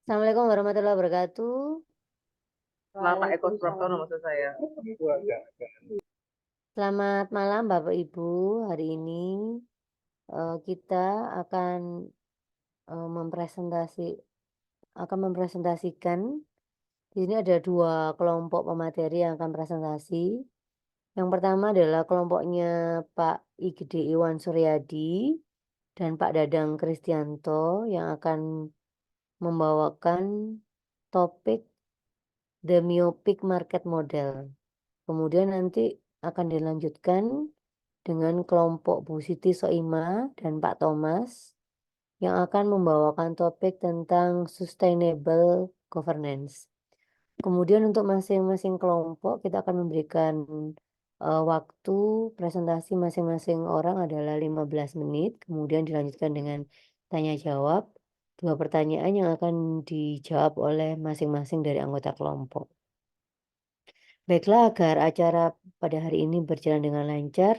Assalamualaikum warahmatullahi wabarakatuh. Pak Eko Supraptono maksud saya. Selamat malam Bapak Ibu. Hari ini kita akan eh, mempresentasi mempresentasikan. Di sini ada dua kelompok pemateri yang akan presentasi. Yang pertama adalah kelompoknya Pak Igede Iwan Suryadi dan Pak Dadang Kristianto yang akan membawakan topik The Myopic Market Model. Kemudian nanti akan dilanjutkan dengan kelompok Bu Siti Soima dan Pak Thomas yang akan membawakan topik tentang Sustainable Governance. Kemudian untuk masing-masing kelompok kita akan memberikan waktu presentasi masing-masing orang adalah 15 menit. Kemudian dilanjutkan dengan tanya jawab. Dua pertanyaan yang akan dijawab oleh masing-masing dari anggota kelompok. Baiklah, agar acara pada hari ini berjalan dengan lancar,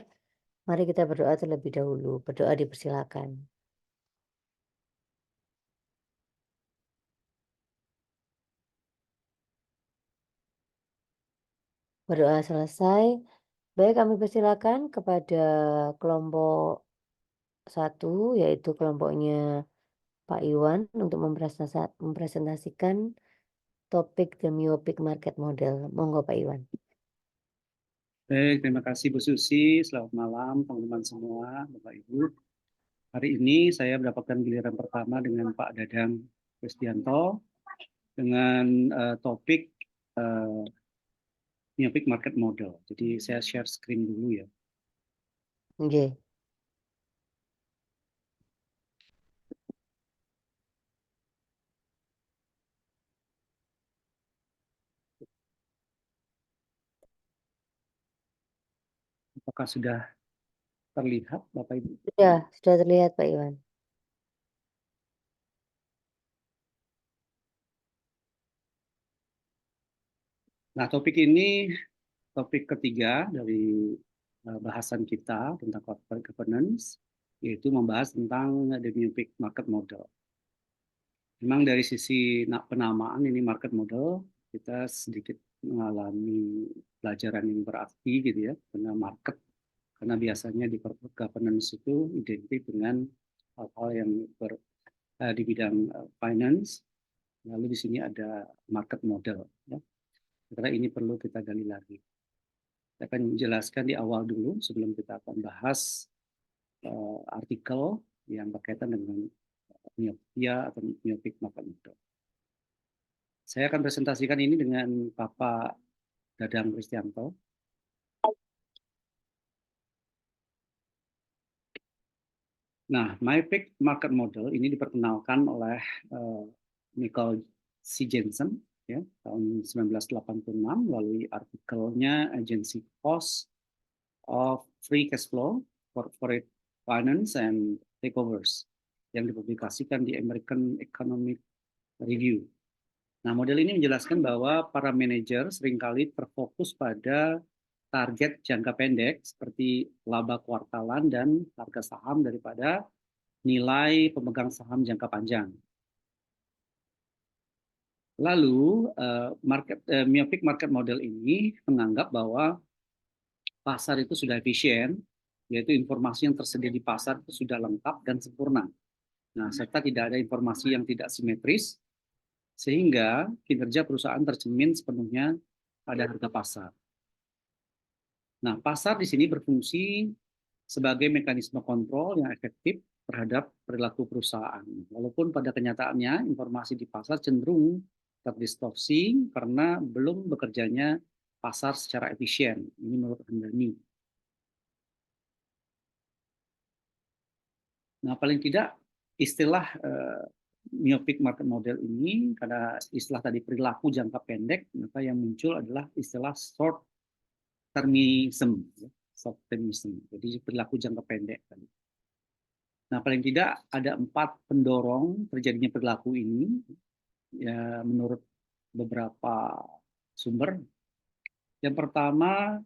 mari kita berdoa terlebih dahulu. Berdoa dipersilakan. Berdoa selesai. Baik, kami persilakan kepada kelompok satu, yaitu kelompoknya Pak Iwan, untuk mempresentasikan topik The Myopic Market Model. Monggo Pak Iwan. Baik, terima kasih Bu Susi. Selamat malam teman-teman semua, Bapak Ibu. Hari ini saya mendapatkan giliran pertama dengan Pak Dadang Kristianto dengan topik Myopic Market Model. Jadi saya share screen dulu ya. Oke. Apakah sudah terlihat Bapak Ibu? Sudah terlihat Pak Iwan. Nah, topik ini topik ketiga dari bahasan kita tentang corporate governance, yaitu membahas tentang the Myopic Market Model. Memang dari sisi penamaan ini market model, kita sedikit mengalami pelajaran yang berarti gitu ya, karena market, karena biasanya di corporate governance itu identik dengan hal-hal yang di bidang finance, lalu di sini ada market model. Ya. Karena ini perlu kita gali lagi. Saya akan menjelaskan di awal dulu sebelum kita akan bahas artikel yang berkaitan dengan myopia atau myopic market model. Saya akan presentasikan ini dengan Bapak Dadang Kristianto. Nah, Myopic Market Model ini diperkenalkan oleh Michael C. Jensen ya, tahun 1986 melalui artikelnya Agency Cost of Free Cash Flow, Corporate Finance and Takeovers yang dipublikasikan di American Economic Review. Nah, model ini menjelaskan bahwa para manajer seringkali terfokus pada target jangka pendek seperti laba kuartalan dan harga saham daripada nilai pemegang saham jangka panjang. Lalu, myopic market model ini menganggap bahwa pasar itu sudah efisien, yaitu informasi yang tersedia di pasar itu sudah lengkap dan sempurna. Nah, serta tidak ada informasi yang tidak simetris, sehingga kinerja perusahaan tercermin sepenuhnya pada harga pasar. Nah, pasar di sini berfungsi sebagai mekanisme kontrol yang efektif terhadap perilaku perusahaan. Walaupun pada kenyataannya informasi di pasar cenderung terdistorsi karena belum bekerjanya pasar secara efisien. Ini menurut Handani. Nah, paling tidak istilah myopic market model ini, karena istilah tadi perilaku jangka pendek, maka yang muncul adalah istilah short termism. Short termism. Jadi perilaku jangka pendek. Nah, paling tidak ada 4 pendorong terjadinya perilaku ini, ya, menurut beberapa sumber. Yang pertama,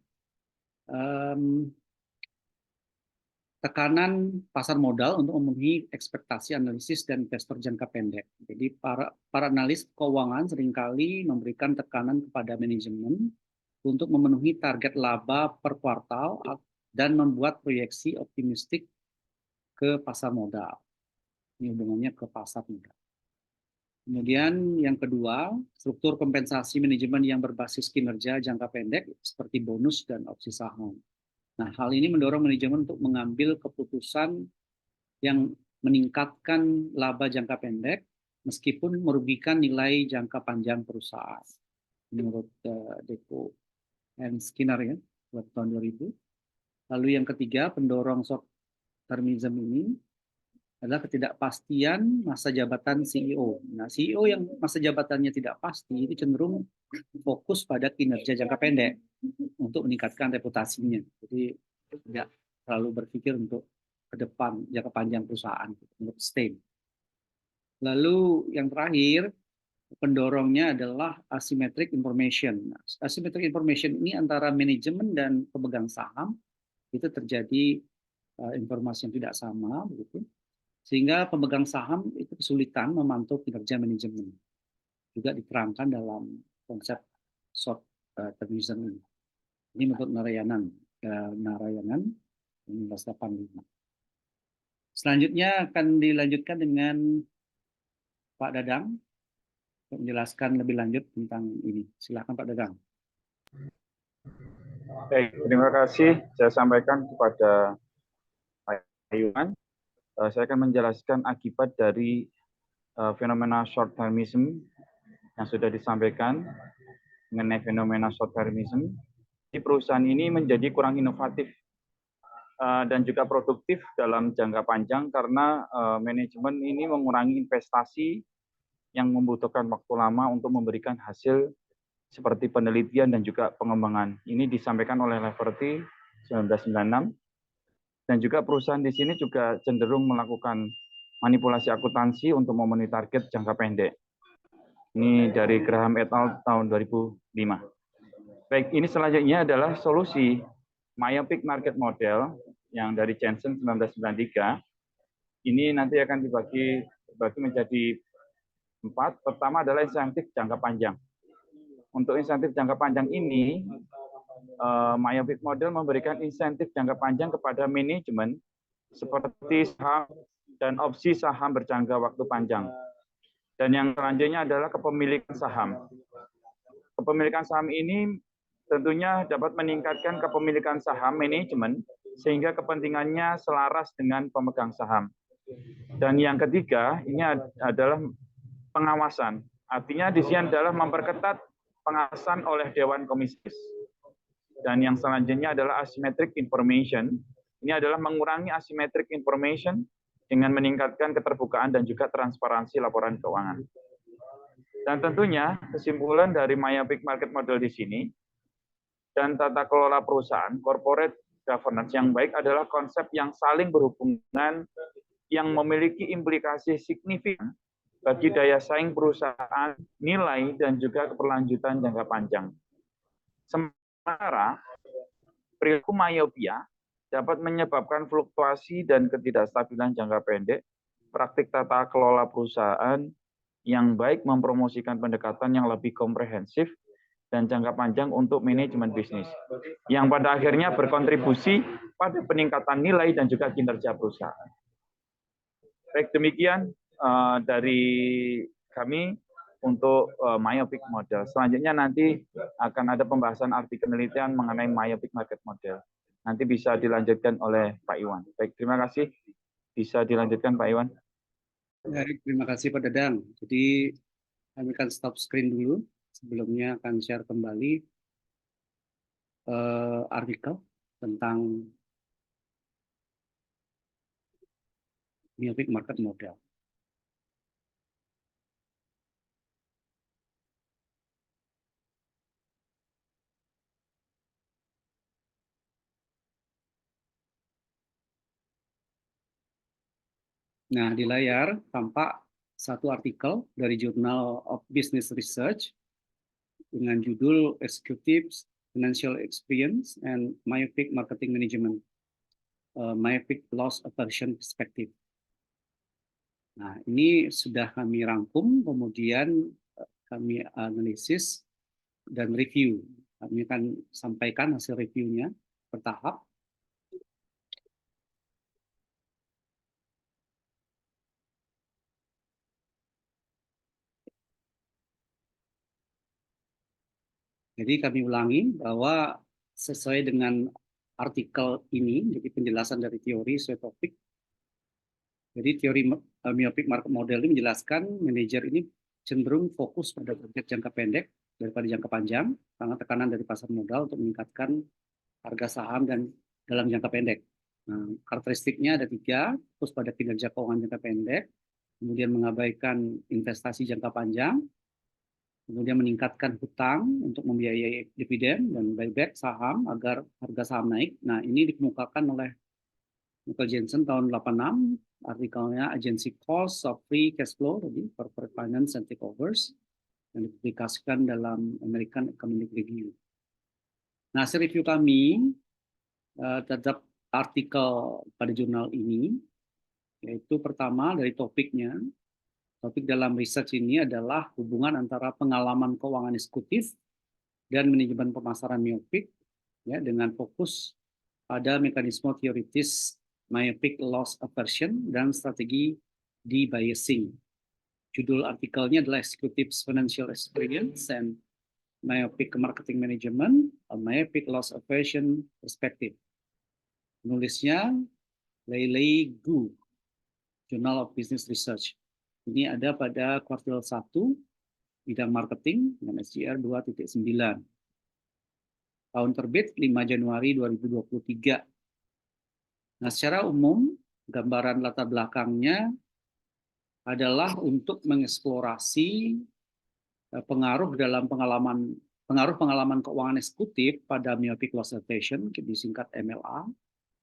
tekanan pasar modal untuk memenuhi ekspektasi analisis dan investor jangka pendek. Jadi para analis keuangan seringkali memberikan tekanan kepada manajemen untuk memenuhi target laba per kuartal dan membuat proyeksi optimistik ke pasar modal. Ini hubungannya ke pasar modal. Kemudian yang kedua, struktur kompensasi manajemen yang berbasis kinerja jangka pendek seperti bonus dan opsi saham. Nah, hal ini mendorong manajemen untuk mengambil keputusan yang meningkatkan laba jangka pendek meskipun merugikan nilai jangka panjang perusahaan. Menurut Deco and Skinner ya, buat tahun 2000. Lalu yang ketiga, pendorong short termism ini adalah ketidakpastian masa jabatan CEO. Nah, CEO yang masa jabatannya tidak pasti itu cenderung fokus pada kinerja jangka pendek untuk meningkatkan reputasinya. Jadi tidak terlalu berpikir untuk ke depan jangka panjang perusahaan untuk stay. Lalu yang terakhir, pendorongnya adalah asymmetric information. Nah, asymmetric information ini antara manajemen dan pemegang saham itu terjadi informasi yang tidak sama, begitu. Sehingga pemegang saham itu kesulitan memantau kinerja manajemen. Juga diterangkan dalam konsep short termism ini. Ini menurut Narayanan 1985. Selanjutnya akan dilanjutkan dengan Pak Dadang untuk menjelaskan lebih lanjut tentang ini. Silakan Pak Dadang. Baik, terima kasih. Saya sampaikan kepada Pak Iwan. Saya akan menjelaskan akibat dari fenomena short termism yang sudah disampaikan mengenai fenomena short termism. Di perusahaan ini menjadi kurang inovatif dan juga produktif dalam jangka panjang karena manajemen ini mengurangi investasi yang membutuhkan waktu lama untuk memberikan hasil seperti penelitian dan juga pengembangan. Ini disampaikan oleh Leverty 1996. Dan juga perusahaan di sini juga cenderung melakukan manipulasi akuntansi untuk memenuhi target jangka pendek. Ini dari Graham et al. Tahun 2005. Baik, ini selanjutnya adalah solusi myopic market model yang dari Jensen 1993. Ini nanti akan dibagi menjadi 4. Pertama adalah insentif jangka panjang. Untuk insentif jangka panjang ini, myopic model memberikan insentif jangka panjang kepada manajemen seperti saham dan opsi saham berjangka waktu panjang. Dan yang selanjutnya adalah kepemilikan saham. Kepemilikan saham ini tentunya dapat meningkatkan kepemilikan saham manajemen sehingga kepentingannya selaras dengan pemegang saham. Dan yang ketiga, ini adalah pengawasan. Artinya di sini adalah memperketat pengawasan oleh Dewan Komisaris. Dan yang selanjutnya adalah asymmetric information. Ini adalah mengurangi asymmetric information dengan meningkatkan keterbukaan dan juga transparansi laporan keuangan. Dan tentunya kesimpulan dari myopic market model di sini dan tata kelola perusahaan, corporate governance yang baik adalah konsep yang saling berhubungan yang memiliki implikasi signifikan bagi daya saing perusahaan, nilai, dan juga keberlanjutan jangka panjang. Sementara perilaku myopia dapat menyebabkan fluktuasi dan ketidakstabilan jangka pendek. Praktik tata kelola perusahaan yang baik mempromosikan pendekatan yang lebih komprehensif dan jangka panjang untuk manajemen bisnis, yang pada akhirnya berkontribusi pada peningkatan nilai dan juga kinerja perusahaan. Baik, demikian dari kami untuk myopic model. Selanjutnya nanti akan ada pembahasan arti penelitian mengenai myopic market model. Nanti bisa dilanjutkan oleh Pak Iwan. Baik, terima kasih. Bisa dilanjutkan Pak Iwan. Baik, terima kasih Pak Dadang. Jadi kami akan stop screen dulu. Sebelumnya akan share kembali artikel tentang myopic market model. Nah, di layar tampak satu artikel dari Journal of Business Research dengan judul Executives Financial Experience and Myopic Marketing Management. myopic loss aversion perspective. Nah, ini sudah kami rangkum, kemudian kami analisis dan review. Kami akan sampaikan hasil reviewnya bertahap. Jadi kami ulangi bahwa sesuai dengan artikel ini, jadi penjelasan dari teori sesuai topik. Jadi teori myopic market model ini menjelaskan manajer ini cenderung fokus pada target jangka pendek daripada jangka panjang, karena tekanan dari pasar modal untuk meningkatkan harga saham dan dalam jangka pendek. Nah, karakteristiknya ada 3, fokus pada kinerja keuangan jangka pendek, kemudian mengabaikan investasi jangka panjang, kemudian meningkatkan hutang untuk membiayai dividen dan buyback saham agar harga saham naik. Nah, ini dikemukakan oleh Michael Jensen tahun 86, artikelnya Agency Cost of Free Cash Flow, tadi Corporate Finance and Takeovers, yang dipublikasikan dalam American Economic Review. Nah, hasil review kami terhadap artikel pada jurnal ini, yaitu pertama dari topiknya. Topik dalam research ini adalah hubungan antara pengalaman keuangan eksekutif dan manajemen pemasaran myopic, ya, dengan fokus pada mekanisme teoritis myopic loss aversion dan strategi de-biasing. Judul artikelnya adalah Executives Financial Experience and Myopic Marketing Management, a Myopic Loss Aversion Perspective. Penulisnya Leilei Gu, Journal of Business Research. Ini ada pada kuartal 1, bidang marketing, dengan SJR 2.9. Tahun terbit 5 Januari 2023. Nah, secara umum, gambaran latar belakangnya adalah untuk mengeksplorasi pengaruh pengalaman keuangan eksekutif pada myopic loss aversion, disingkat MLA,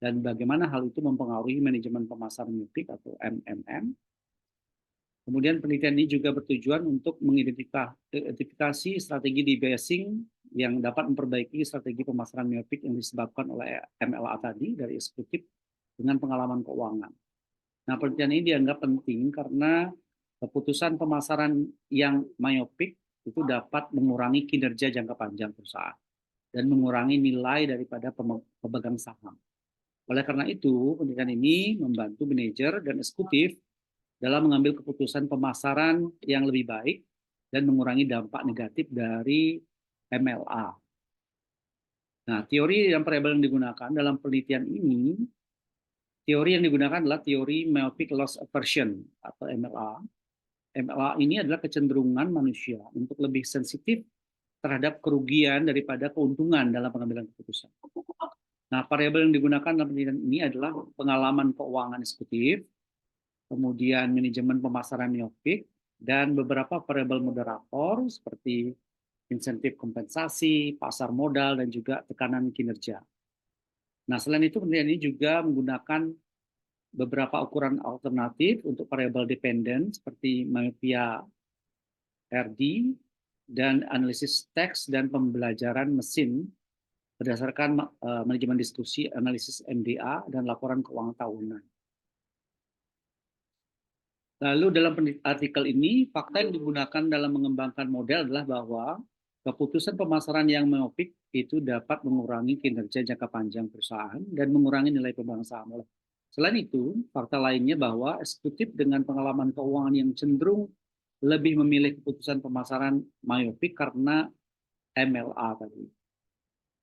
dan bagaimana hal itu mempengaruhi manajemen pemasaran myopic atau MMM. Kemudian penelitian ini juga bertujuan untuk mengidentifikasi strategi de-biasing yang dapat memperbaiki strategi pemasaran myopic yang disebabkan oleh MLA tadi dari eksekutif dengan pengalaman keuangan. Nah, penelitian ini dianggap penting karena keputusan pemasaran yang myopic itu dapat mengurangi kinerja jangka panjang perusahaan dan mengurangi nilai daripada pemegang saham. Oleh karena itu, penelitian ini membantu manajer dan eksekutif dalam mengambil keputusan pemasaran yang lebih baik dan mengurangi dampak negatif dari MLA. Nah, teori dan variabel yang digunakan dalam penelitian ini, teori yang digunakan adalah teori myopic loss aversion atau MLA. MLA ini adalah kecenderungan manusia untuk lebih sensitif terhadap kerugian daripada keuntungan dalam pengambilan keputusan. Nah, variabel yang digunakan dalam penelitian ini adalah pengalaman keuangan eksekutif, kemudian manajemen pemasaran myopic, dan beberapa variabel moderator seperti insentif kompensasi, pasar modal, dan juga tekanan kinerja. Nah, selain itu penelitian ini juga menggunakan beberapa ukuran alternatif untuk variabel dependen seperti myopia RD dan analisis teks dan pembelajaran mesin berdasarkan manajemen diskusi, analisis MDA, dan laporan keuangan tahunan. Lalu dalam artikel ini, fakta yang digunakan dalam mengembangkan model adalah bahwa keputusan pemasaran yang myopic itu dapat mengurangi kinerja jangka panjang perusahaan dan mengurangi nilai pemegang saham. Selain itu, fakta lainnya bahwa eksekutif dengan pengalaman keuangan yang cenderung lebih memilih keputusan pemasaran myopic karena MLA tadi.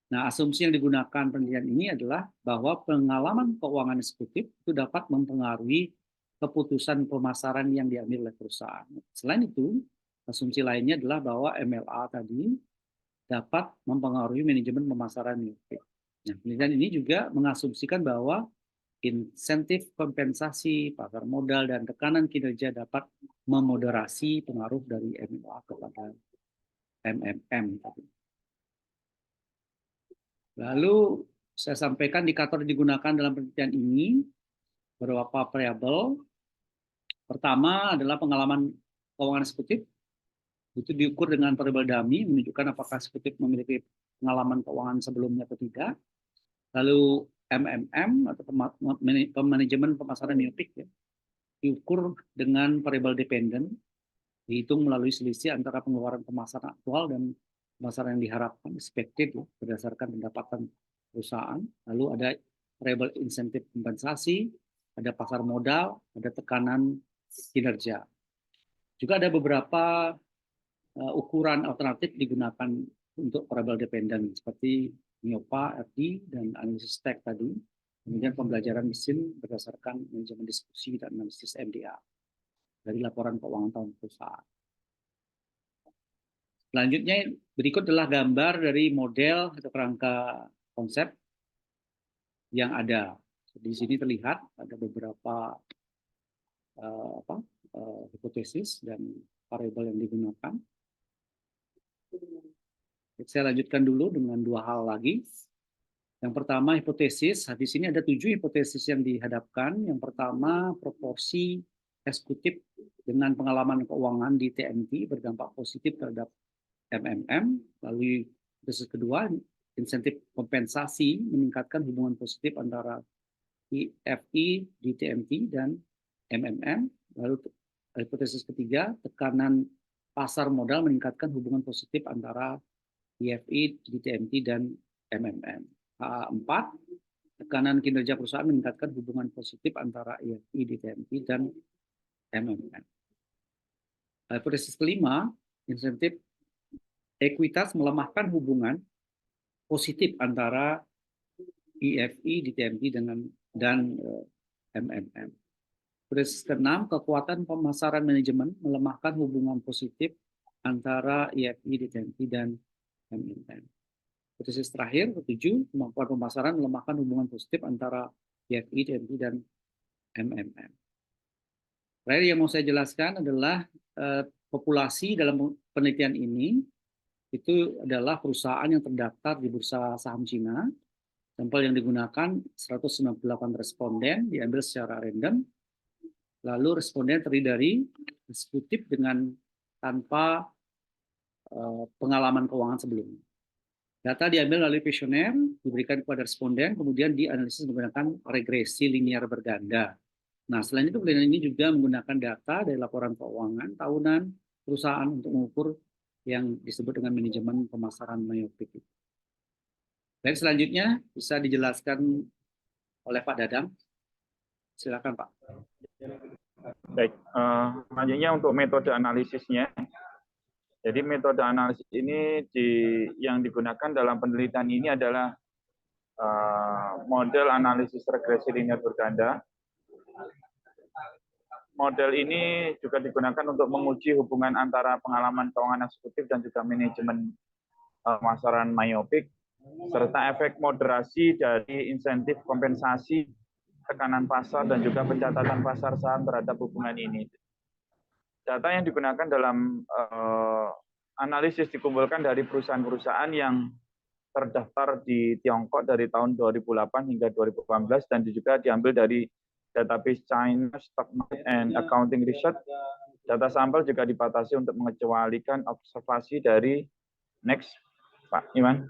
Nah, asumsi yang digunakan penelitian ini adalah bahwa pengalaman keuangan eksekutif itu dapat mempengaruhi keputusan pemasaran yang diambil oleh perusahaan. Selain itu, asumsi lainnya adalah bahwa MLA tadi dapat mempengaruhi manajemen pemasaran myopic. Nah, penelitian ini juga mengasumsikan bahwa insentif kompensasi, pasar modal, dan tekanan kinerja dapat memoderasi pengaruh dari MLA kepada MMM tadi. Lalu saya sampaikan indikator yang digunakan dalam penelitian ini beberapa variabel. Pertama adalah pengalaman keuangan eksekutif. Itu diukur dengan variabel dummy, menunjukkan apakah eksekutif memiliki pengalaman keuangan sebelumnya atau tidak. Lalu MMM atau manajemen pemasaran miopik ya, diukur dengan variabel dependen, dihitung melalui selisih antara pengeluaran pemasaran aktual dan pemasaran yang diharapkan expected ya, berdasarkan pendapatan perusahaan. Lalu ada variabel insentif kompensasi, ada pasar modal, ada tekanan kinerja. Juga ada beberapa ukuran alternatif digunakan untuk variabel dependen seperti MIOPA, FD, dan analisis tag tadi. Kemudian pembelajaran mesin berdasarkan manajemen diskusi dan analisis MDA dari laporan keuangan tahun perusahaan. Selanjutnya berikut adalah gambar dari model atau kerangka konsep yang ada. Di sini terlihat ada beberapa hipotesis dan variabel yang digunakan. Saya lanjutkan dulu dengan dua hal lagi. Yang pertama hipotesis, di sini ada 7 hipotesis yang dihadapkan. Yang pertama proporsi eksekutif dengan pengalaman keuangan di TMT berdampak positif terhadap MMM. Lalu hipotesis kedua, insentif kompensasi meningkatkan hubungan positif antara IFI di TMT dan MMM. Lalu hipotesis ketiga, tekanan pasar modal meningkatkan hubungan positif antara IFI di TMT dan MMM. 4, tekanan kinerja perusahaan meningkatkan hubungan positif antara IFI di TMT dan MMM. Hipotesis kelima, insentif ekuitas melemahkan hubungan positif antara IFI di TMT dan MMM. Hipotesis keenam, kekuatan pemasaran manajemen melemahkan hubungan positif antara IFI di TMT dan MMM. Hipotesis terakhir, ketujuh, kemampuan pemasaran melemahkan hubungan positif antara IFI, TMT, dan MMM. Terakhir yang mau saya jelaskan adalah populasi dalam penelitian ini itu adalah perusahaan yang terdaftar di Bursa Saham Cina. Sampel yang digunakan 198 responden diambil secara random. Lalu responden terdiri dari eksekutif dengan tanpa pengalaman keuangan sebelumnya. Data diambil melalui kuesioner, diberikan kepada responden, kemudian dianalisis menggunakan regresi linear berganda. Nah, selain itu, penelitian ini juga menggunakan data dari laporan keuangan tahunan perusahaan untuk mengukur yang disebut dengan manajemen pemasaran miopik. Dan selanjutnya bisa dijelaskan oleh Pak Dadang. Silakan, Pak. Baik, selanjutnya untuk metode analisisnya. Jadi metode analisis ini yang digunakan dalam penelitian ini adalah model analisis regresi linear berganda. Model ini juga digunakan untuk menguji hubungan antara pengalaman keuangan eksekutif dan juga manajemen pemasaran miopik, serta efek moderasi dari insentif kompensasi, tekanan pasar, dan juga pencatatan pasar saham terhadap hubungan ini. Data yang digunakan dalam analisis dikumpulkan dari perusahaan-perusahaan yang terdaftar di Tiongkok dari tahun 2008 hingga 2018 dan juga diambil dari database China Stock Market and Accounting Research. Data sampel juga dibatasi untuk mengecualikan observasi dari next, Pak Iman.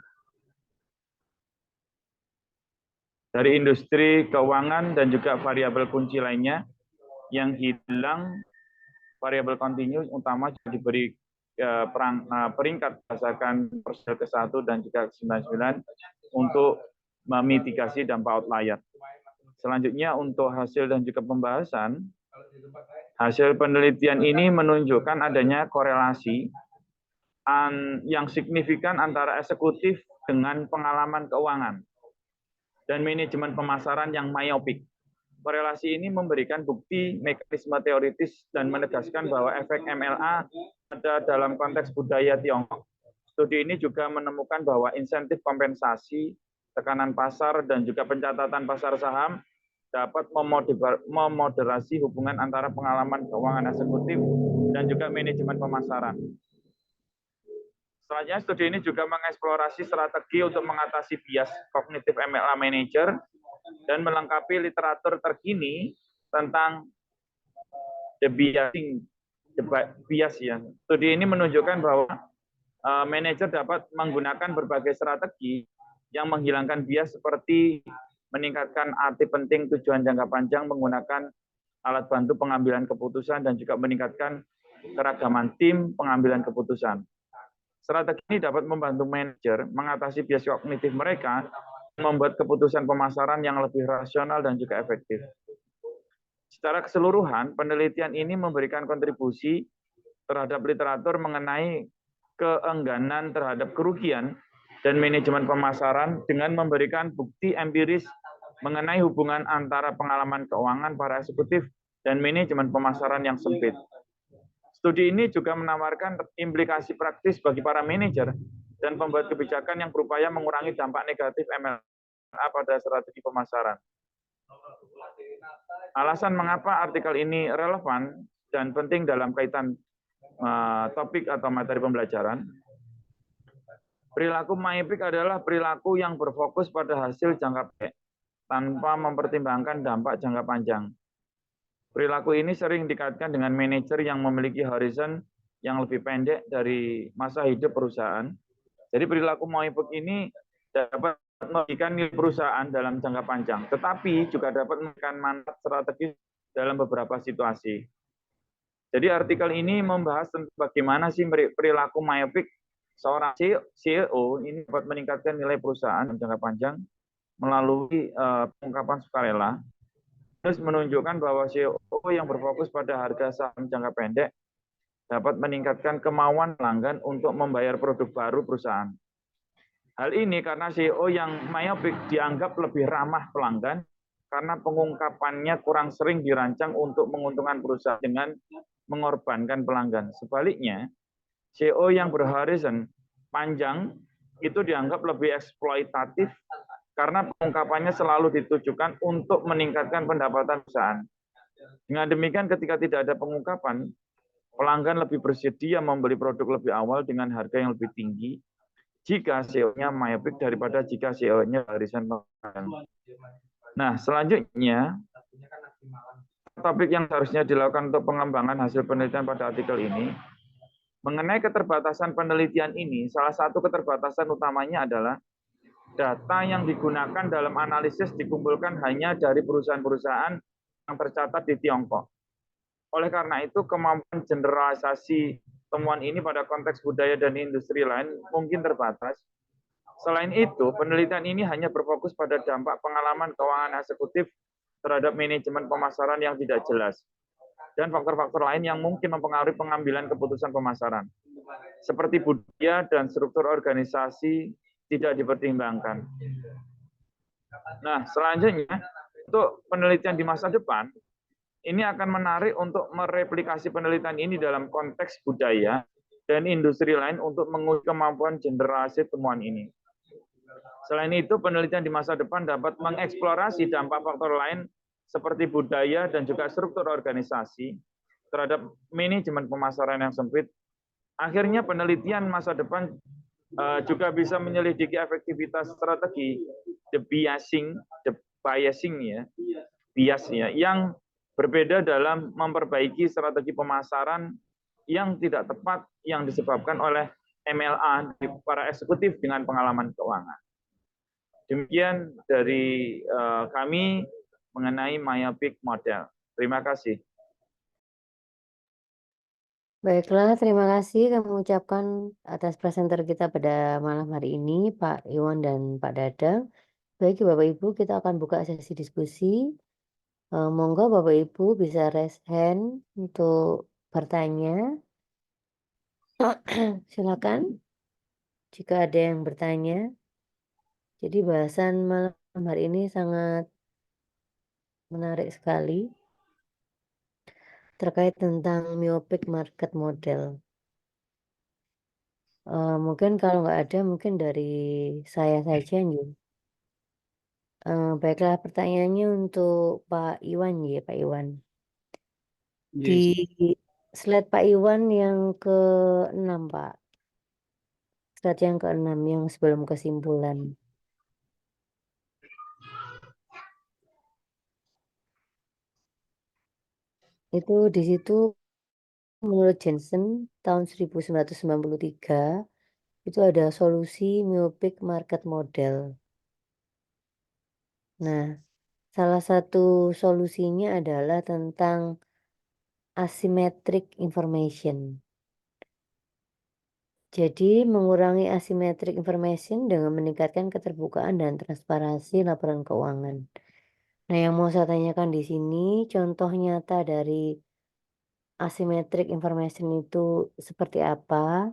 Dari industri keuangan dan juga variabel kunci lainnya yang hilang. Variabel kontinu utama diberi peringkat berdasarkan persentase ke-1 dan juga ke-99 untuk memitigasi dampak outlier. Selanjutnya untuk hasil dan juga pembahasan, hasil penelitian ini menunjukkan adanya korelasi yang signifikan antara eksekutif dengan pengalaman keuangan dan manajemen pemasaran yang miopik. Korelasi ini memberikan bukti mekanisme teoritis dan menegaskan bahwa efek MLA ada dalam konteks budaya Tiongkok. Studi ini juga menemukan bahwa insentif kompensasi, tekanan pasar, dan juga pencatatan pasar saham dapat memoderasi hubungan antara pengalaman keuangan eksekutif dan juga manajemen pemasaran. Selanjutnya, studi ini juga mengeksplorasi strategi untuk mengatasi bias kognitif MLA manager dan melengkapi literatur terkini tentang bias ya. Studi ini menunjukkan bahwa manajer dapat menggunakan berbagai strategi yang menghilangkan bias seperti meningkatkan arti penting tujuan jangka panjang menggunakan alat bantu pengambilan keputusan, dan juga meningkatkan keragaman tim pengambilan keputusan. Strategi ini dapat membantu manajer mengatasi bias kognitif mereka dan membuat keputusan pemasaran yang lebih rasional dan juga efektif. Secara keseluruhan, penelitian ini memberikan kontribusi terhadap literatur mengenai keengganan terhadap kerugian dan manajemen pemasaran dengan memberikan bukti empiris mengenai hubungan antara pengalaman keuangan para eksekutif dan manajemen pemasaran yang sempit. Studi ini juga menawarkan implikasi praktis bagi para manajer dan pembuat kebijakan yang berupaya mengurangi dampak negatif MLA pada strategi pemasaran. Alasan mengapa artikel ini relevan dan penting dalam kaitan topik atau materi pembelajaran. Perilaku myopik adalah perilaku yang berfokus pada hasil jangka pendek tanpa mempertimbangkan dampak jangka panjang. Perilaku ini sering dikaitkan dengan manajer yang memiliki horizon yang lebih pendek dari masa hidup perusahaan. Jadi perilaku myopik ini dapat merugikan nilai perusahaan dalam jangka panjang, tetapi juga dapat memberikan manfaat strategis dalam beberapa situasi. Jadi artikel ini membahas tentang bagaimana sih perilaku myopik seorang CEO ini dapat meningkatkan nilai perusahaan dalam jangka panjang melalui pengungkapan sukarela. Terus menunjukkan bahwa CEO yang berfokus pada harga saham jangka pendek dapat meningkatkan kemauan pelanggan untuk membayar produk baru perusahaan. Hal ini karena CEO yang myopik dianggap lebih ramah pelanggan karena pengungkapannya kurang sering dirancang untuk menguntungkan perusahaan dengan mengorbankan pelanggan. Sebaliknya, CEO yang berhorizon panjang itu dianggap lebih eksploitatif karena pengungkapannya selalu ditujukan untuk meningkatkan pendapatan perusahaan. Dengan demikian, ketika tidak ada pengungkapan, pelanggan lebih bersedia membeli produk lebih awal dengan harga yang lebih tinggi jika CEO-nya myopik daripada jika CEO-nya horizon panjang. Nah, selanjutnya, topik yang harusnya dilakukan untuk pengembangan hasil penelitian pada artikel ini, mengenai keterbatasan penelitian ini, salah satu keterbatasan utamanya adalah data yang digunakan dalam analisis dikumpulkan hanya dari perusahaan-perusahaan yang tercatat di Tiongkok. Oleh karena itu, kemampuan generalisasi temuan ini pada konteks budaya dan industri lain mungkin terbatas. Selain itu, penelitian ini hanya berfokus pada dampak pengalaman keuangan eksekutif terhadap manajemen pemasaran yang tidak jelas, dan faktor-faktor lain yang mungkin mempengaruhi pengambilan keputusan pemasaran, seperti budaya dan struktur organisasi tidak dipertimbangkan. Nah, selanjutnya, untuk penelitian di masa depan, ini akan menarik untuk mereplikasi penelitian ini dalam konteks budaya dan industri lain untuk menguji kemampuan generasi temuan ini. Selain itu, penelitian di masa depan dapat mengeksplorasi dampak faktor lain seperti budaya dan juga struktur organisasi terhadap manajemen pemasaran yang sempit. Akhirnya penelitian masa depan juga bisa menyelidiki efektivitas strategi the biasing ya, yang berbeda dalam memperbaiki strategi pemasaran yang tidak tepat yang disebabkan oleh MLA di para eksekutif dengan pengalaman keuangan. Demikian dari kami mengenai myopik model. Terima kasih. Baiklah, terima kasih kami ucapkan atas presenter kita pada malam hari ini, Pak Iwan dan Pak Dadang. Baik, Bapak Ibu, kita akan buka sesi diskusi. Monggo Bapak Ibu bisa raise hand untuk bertanya. Silakan jika ada yang bertanya. Jadi bahasan malam hari ini sangat menarik sekali terkait tentang myopic market model. Mungkin kalau nggak ada, mungkin dari saya saja nih. Baiklah, pertanyaannya untuk Pak Iwan ya, Pak Iwan. Di slide Pak Iwan yang ke-6, Pak. Slide yang ke-6 yang sebelum kesimpulan. Itu di situ menurut Jensen tahun 1993 itu ada solusi myopic market model. Nah, salah satu solusinya adalah tentang asymmetric information. Jadi, mengurangi asymmetric information dengan meningkatkan keterbukaan dan transparansi laporan keuangan. Nah, yang mau saya tanyakan di sini, contoh nyata dari asymmetric information itu seperti apa?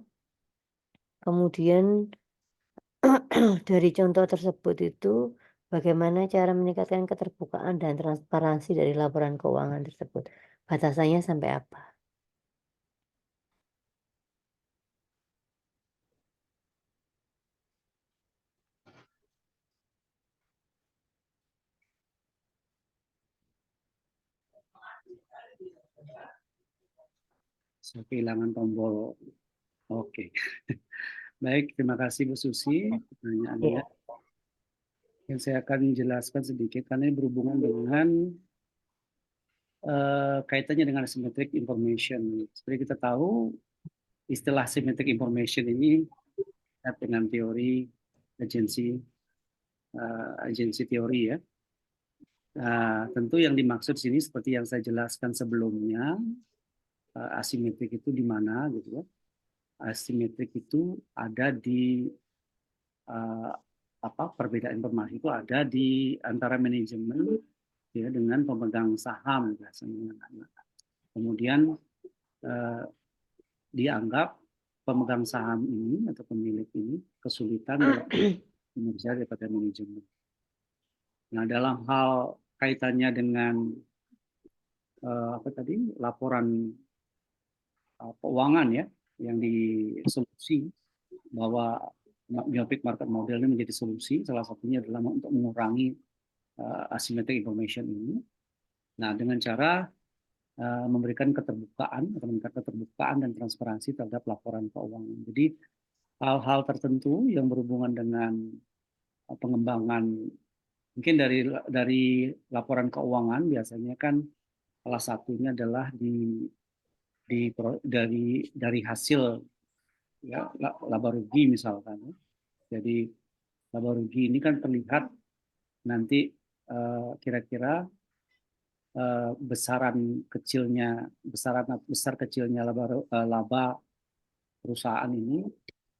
Kemudian dari contoh tersebut itu bagaimana cara meningkatkan keterbukaan dan transparansi dari laporan keuangan tersebut? Batasannya sampai apa? Saya kehilangan tombol. Oke. Baik, terima kasih Bu Susi pertanyaannya. Ya. Yang saya akan jelaskan sedikit karena ini berhubungan dengan kaitannya dengan asymmetric information. Seperti kita tahu, istilah asymmetric information ini terkait dengan teori agensi teori ya. Nah, tentu yang dimaksud sini seperti yang saya jelaskan sebelumnya, asimetrik itu di mana gitu ya. Asimetrik itu ada di perbedaan informasi itu ada di antara manajemen ya dengan pemegang saham biasanya. Kemudian dianggap pemegang saham ini atau pemilik ini kesulitan dalam kinerja daripada manajemen. Nah, dalam hal kaitannya dengan laporan keuangan ya yang disolusi bahwa myopic market model ini menjadi solusi, salah satunya adalah untuk mengurangi asymmetric information ini. Nah, dengan cara memberikan keterbukaan atau meningkatkan keterbukaan dan transparansi terhadap laporan keuangan. Jadi hal-hal tertentu yang berhubungan dengan pengembangan mungkin dari laporan keuangan biasanya kan salah satunya adalah dari hasil ya laba rugi misalkan. Jadi laba rugi ini kan terlihat nanti kira-kira besar kecilnya laba perusahaan ini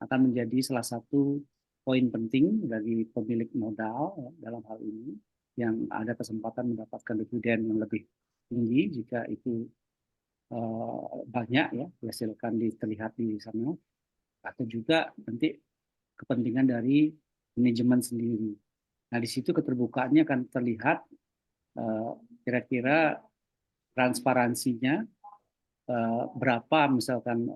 akan menjadi salah satu poin penting bagi pemilik modal ya, dalam hal ini yang ada kesempatan mendapatkan dividen yang lebih tinggi jika itu banyak ya dihasilkan terlihat di sana, atau juga nanti kepentingan dari manajemen sendiri. Nah, di situ keterbukaannya akan terlihat kira-kira transparansinya berapa misalkan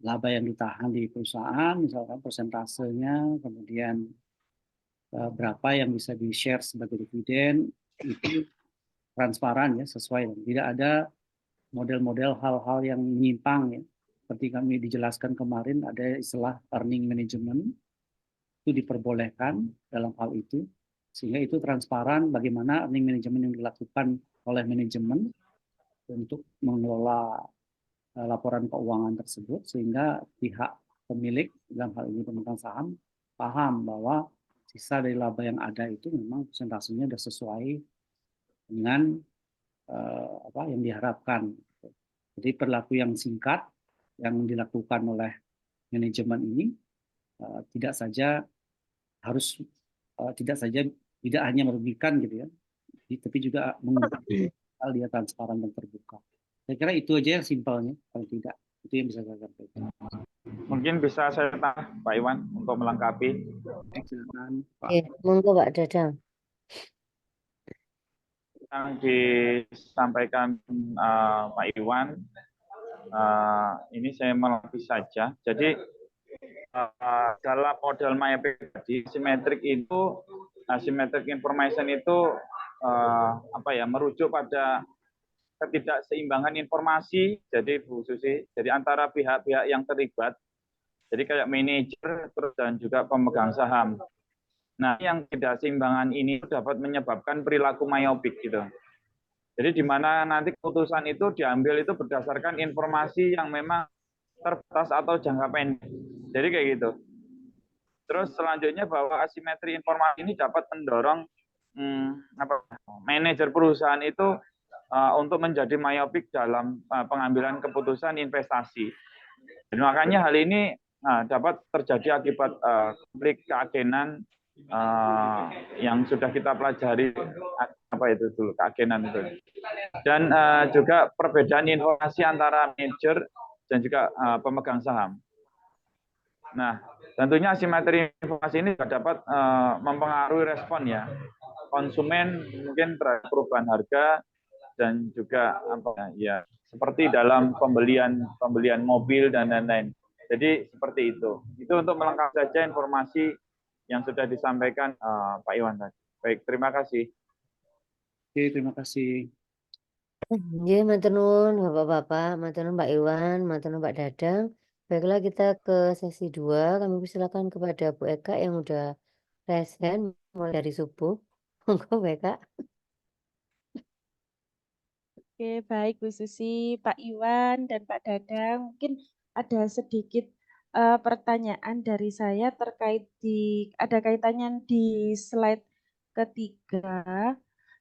laba yang ditahan di perusahaan, misalkan persentasenya, kemudian berapa yang bisa di-share sebagai dividen, itu transparan ya, sesuai. Tidak ada model-model hal-hal yang menyimpang ya. Seperti kami dijelaskan kemarin, ada istilah earning management, itu diperbolehkan dalam hal itu, sehingga itu transparan bagaimana earning management yang dilakukan oleh manajemen untuk mengelola laporan keuangan tersebut, sehingga pihak pemilik dalam hal ini pemegang saham paham bahwa sisa dari laba yang ada itu memang presentasinya sudah sesuai dengan yang diharapkan. Jadi perilaku yang singkat yang dilakukan oleh manajemen ini tidak saja tidak hanya merugikan gitu ya, tapi juga mengubah hal dia transparan dan terbuka. Saya kira itu aja yang simpelnya, kalau tidak itu yang bisa saya sampaikan. Mungkin bisa saya tambah Pak Iwan untuk melengkapi. Silakan, Pak. Ya, monggo Pak Dadang. Yang disampaikan Pak Iwan, ini saya melengkapi saja. Jadi dalam model myopic tadi, asymmetric information itu merujuk pada ketidakseimbangan informasi. Jadi Bu Susi, jadi antara pihak-pihak yang terlibat, jadi kayak manajer terus dan juga pemegang saham. Nah, yang ketidakseimbangan ini dapat menyebabkan perilaku myopik gitu. Jadi di mana nanti keputusan itu diambil itu berdasarkan informasi yang memang terbatas atau jangka pendek. Jadi kayak gitu. Terus selanjutnya bahwa asimetri informasi ini dapat mendorong manajer perusahaan itu untuk menjadi myopik dalam pengambilan keputusan investasi. Dan makanya hal ini dapat terjadi akibat konflik keagenan yang sudah kita pelajari, apa itu dulu keagenan itu. Dan juga perbedaan informasi antara manajer dan juga pemegang saham. Nah, tentunya asimetri informasi ini juga dapat mempengaruhi respon ya konsumen mungkin terhadap perubahan harga dan juga apa ya seperti dalam pembelian mobil dan lain-lain. Jadi seperti itu. Itu untuk melengkapi saja informasi yang sudah disampaikan Pak Iwan tadi. Baik, terima kasih. Oke, terima kasih. Ya, matur nuwun Bapak-bapak, matur nuwun Pak Iwan, matur nuwun Pak Dadang. Baiklah kita ke sesi 2. Kami persilakan kepada Bu Eka yang udah present mulai dari subuh. Monggo Bu Eka. Oke, baik Bu Susi, Pak Iwan, dan Pak Dadang. Mungkin ada sedikit pertanyaan dari saya terkait ada kaitannya di slide ketiga.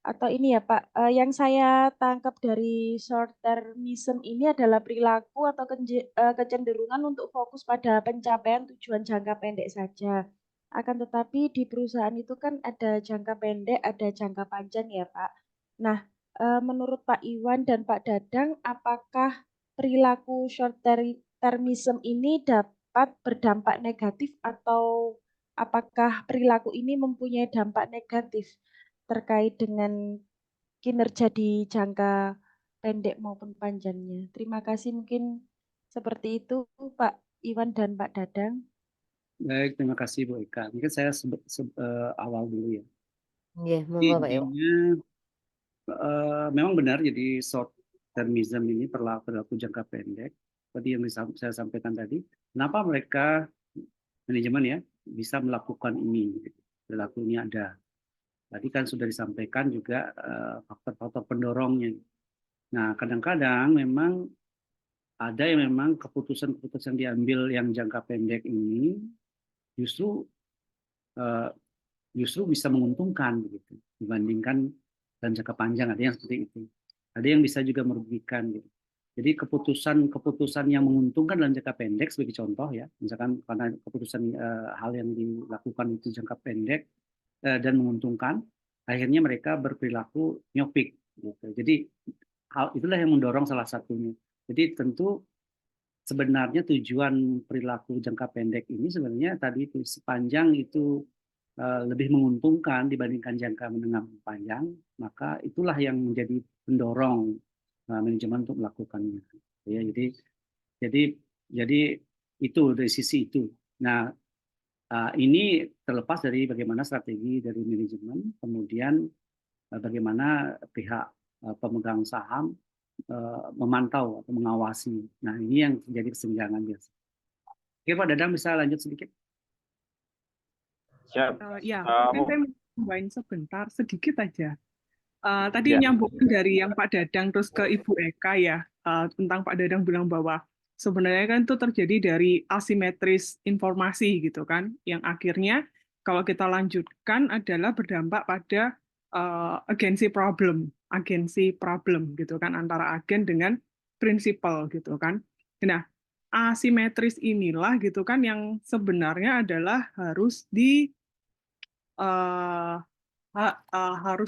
Atau ini ya Pak, yang saya tangkap dari short termism ini adalah perilaku atau kecenderungan untuk fokus pada pencapaian tujuan jangka pendek saja. Akan tetapi di perusahaan itu kan ada jangka pendek, ada jangka panjang ya Pak. Nah, menurut Pak Iwan dan Pak Dadang, apakah perilaku short termism ini dapat berdampak negatif atau apakah perilaku ini mempunyai dampak negatif terkait dengan kinerja di jangka pendek maupun panjangnya? Terima kasih, mungkin seperti itu Pak Iwan dan Pak Dadang. Baik, terima kasih Bu Eka. Mungkin saya awal dulu ya. Iya, monggo Pak Iwan. Intinya memang benar, jadi short termism ini perilaku jangka pendek. Seperti yang saya sampaikan tadi, kenapa mereka manajemen ya bisa melakukan ini? Perilaku ini ada. Tadi kan sudah disampaikan juga faktor-faktor pendorongnya. Nah, kadang-kadang memang ada yang memang keputusan-keputusan diambil yang jangka pendek ini justru bisa menguntungkan begitu dibandingkan dan jangka panjang. Ada yang seperti itu. Ada yang bisa juga merugikan gitu. Jadi keputusan yang menguntungkan dalam jangka pendek sebagai contoh ya, misalkan karena keputusan hal yang dilakukan itu jangka pendek dan menguntungkan, akhirnya mereka berperilaku myopik gitu. Jadi hal itulah yang mendorong salah satunya. Jadi tentu sebenarnya tujuan perilaku jangka pendek ini sebenarnya tadi itu sepanjang itu lebih menguntungkan dibandingkan jangka menengah panjang, maka itulah yang menjadi pendorong manajemen untuk melakukannya. Ya, jadi itu dari sisi itu. Nah, ini terlepas dari bagaimana strategi dari manajemen, kemudian bagaimana pihak pemegang saham memantau atau mengawasi. Nah, ini yang terjadi kesenjangan biasa. Oke, Pak Dadang bisa lanjut sedikit? Siap. Ya, mungkin saya mau sebentar, sedikit aja. Tadi Ya. nyambung dari yang Pak Dadang terus ke Ibu Eka ya, tentang Pak Dadang bilang bahwa sebenarnya kan itu terjadi dari asimetris informasi gitu kan, yang akhirnya kalau kita lanjutkan adalah berdampak pada agensi problem gitu kan, antara agen dengan prinsipal gitu kan. Nah, asimetris inilah gitu kan yang sebenarnya adalah harus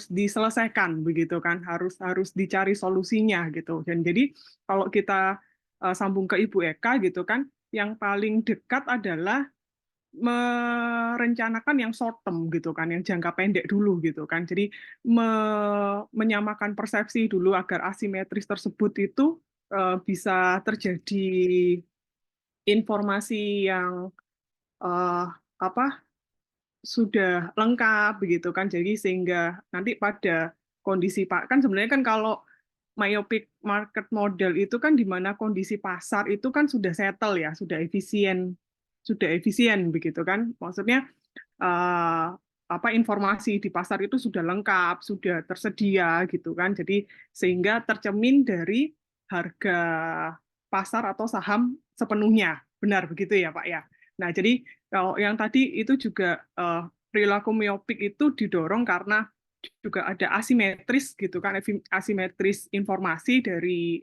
diselesaikan begitu kan, harus dicari solusinya gitu. Dan jadi kalau kita sambung ke Ibu Eka gitu kan, yang paling dekat adalah merencanakan yang short term gitu kan, yang jangka pendek dulu gitu kan. Jadi menyamakan persepsi dulu agar asimetris tersebut itu bisa terjadi informasi yang sudah lengkap begitu kan. Jadi sehingga nanti pada kondisi kan sebenarnya kan kalau myopic market model itu kan di mana kondisi pasar itu kan sudah settle ya, sudah efisien begitu kan. Maksudnya informasi di pasar itu sudah lengkap, sudah tersedia gitu kan. Jadi sehingga tercermin dari harga pasar atau saham sepenuhnya. Benar begitu ya, Pak ya. Nah, jadi kalau yang tadi itu juga perilaku myopik itu didorong karena juga ada asimetris gitu kan, asimetris informasi dari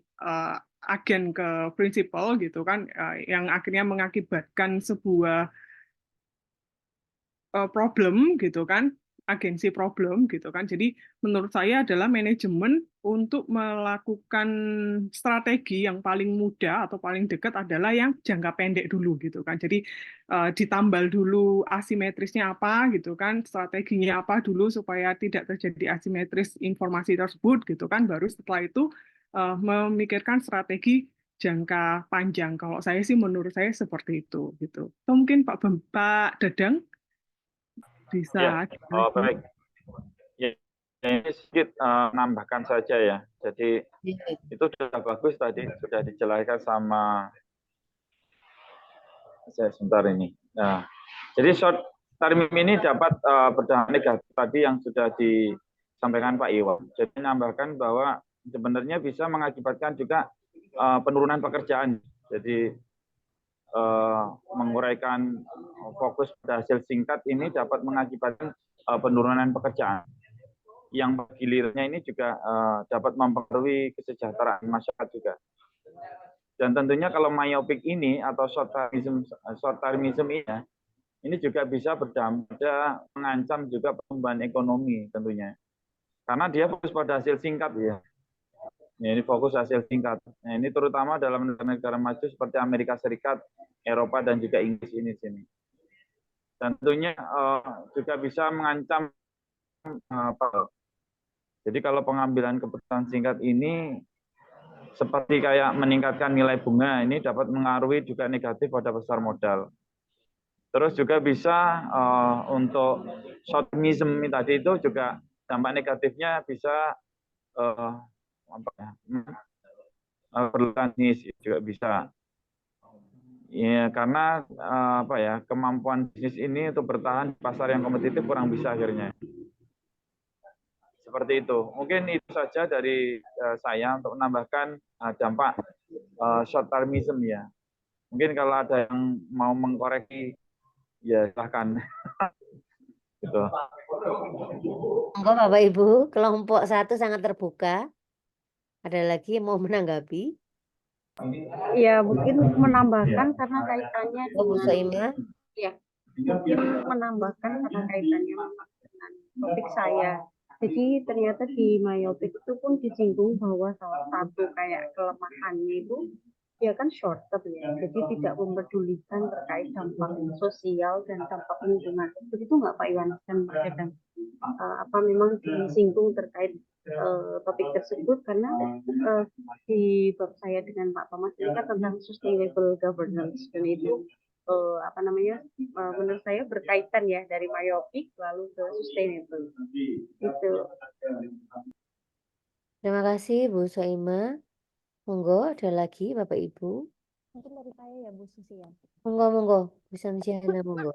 agen ke prinsipal gitu kan, yang akhirnya mengakibatkan sebuah problem gitu kan, agensi problem gitu kan. Jadi menurut saya adalah manajemen untuk melakukan strategi yang paling mudah atau paling dekat adalah yang jangka pendek dulu gitu kan. Jadi ditambal dulu asimetrisnya apa gitu kan, strateginya apa dulu supaya tidak terjadi asimetris informasi tersebut gitu kan. Baru setelah itu memikirkan strategi jangka panjang. Kalau saya sih menurut saya seperti itu gitu. Atau mungkin Pak Dadang bisa Ya, dibagi. baik. Ya, ini sedikit menambahkan saja ya. Jadi itu sudah bagus tadi, sudah dijelaskan sama saya sebentar ini. Nah, jadi short term ini dapat berdampak negatif tadi yang sudah disampaikan Pak Iwan. Jadi menambahkan bahwa sebenarnya bisa mengakibatkan juga penurunan pekerjaan. Jadi menguraikan fokus pada hasil singkat ini dapat mengakibatkan penurunan pekerjaan. Yang gilirnya ini juga dapat mempengaruhi kesejahteraan masyarakat juga. Dan tentunya kalau myopik ini atau short termism ini juga bisa berdampak mengancam juga pertumbuhan ekonomi tentunya. Karena dia fokus pada hasil singkat ya. Ini fokus hasil singkat. Nah, ini terutama dalam negara-negara maju seperti Amerika Serikat, Eropa dan juga Inggris ini sini. Dan tentunya juga bisa mengancam jadi kalau pengambilan keputusan singkat ini seperti kayak meningkatkan nilai bunga ini dapat mengaruhi juga negatif pada pasar modal. Terus juga bisa untuk short termism tadi itu juga dampak negatifnya bisa berlanjut juga bisa. Ya, karena kemampuan bisnis ini untuk bertahan di pasar yang kompetitif kurang bisa akhirnya. Seperti itu. Mungkin itu saja dari saya untuk menambahkan dampak short termism ya. Mungkin kalau ada yang mau mengkoreksi ya silahkan. Gitu. Monggo Bapak Ibu, kelompok 1 sangat terbuka. Ada lagi yang mau menanggapi? Ya, mungkin menambahkan karena kaitannya Bu dengan Soimah. ya, mungkin menambahkan karena kaitannya dengan topik saya. Jadi ternyata di myopik itu pun disinggung bahwa salah satu kayak kelemahannya itu ya kan short term ya. Jadi tidak mempedulikan terkait dampak sosial dan dampak lingkungan. Begitu nggak Pak Iwan dan Pak Dadang? Apa memang disinggung terkait topik tersebut karena di bab saya dengan Pak Thomas ini kan tentang sustainable governance dan itu menurut saya berkaitan ya dari myopik lalu ke sustainable itu. Terima kasih Bu Soimah. Monggo ada lagi Bapak Ibu. Mungkin dari saya ya Bu Susi ya. Monggo Bu Santiana monggo.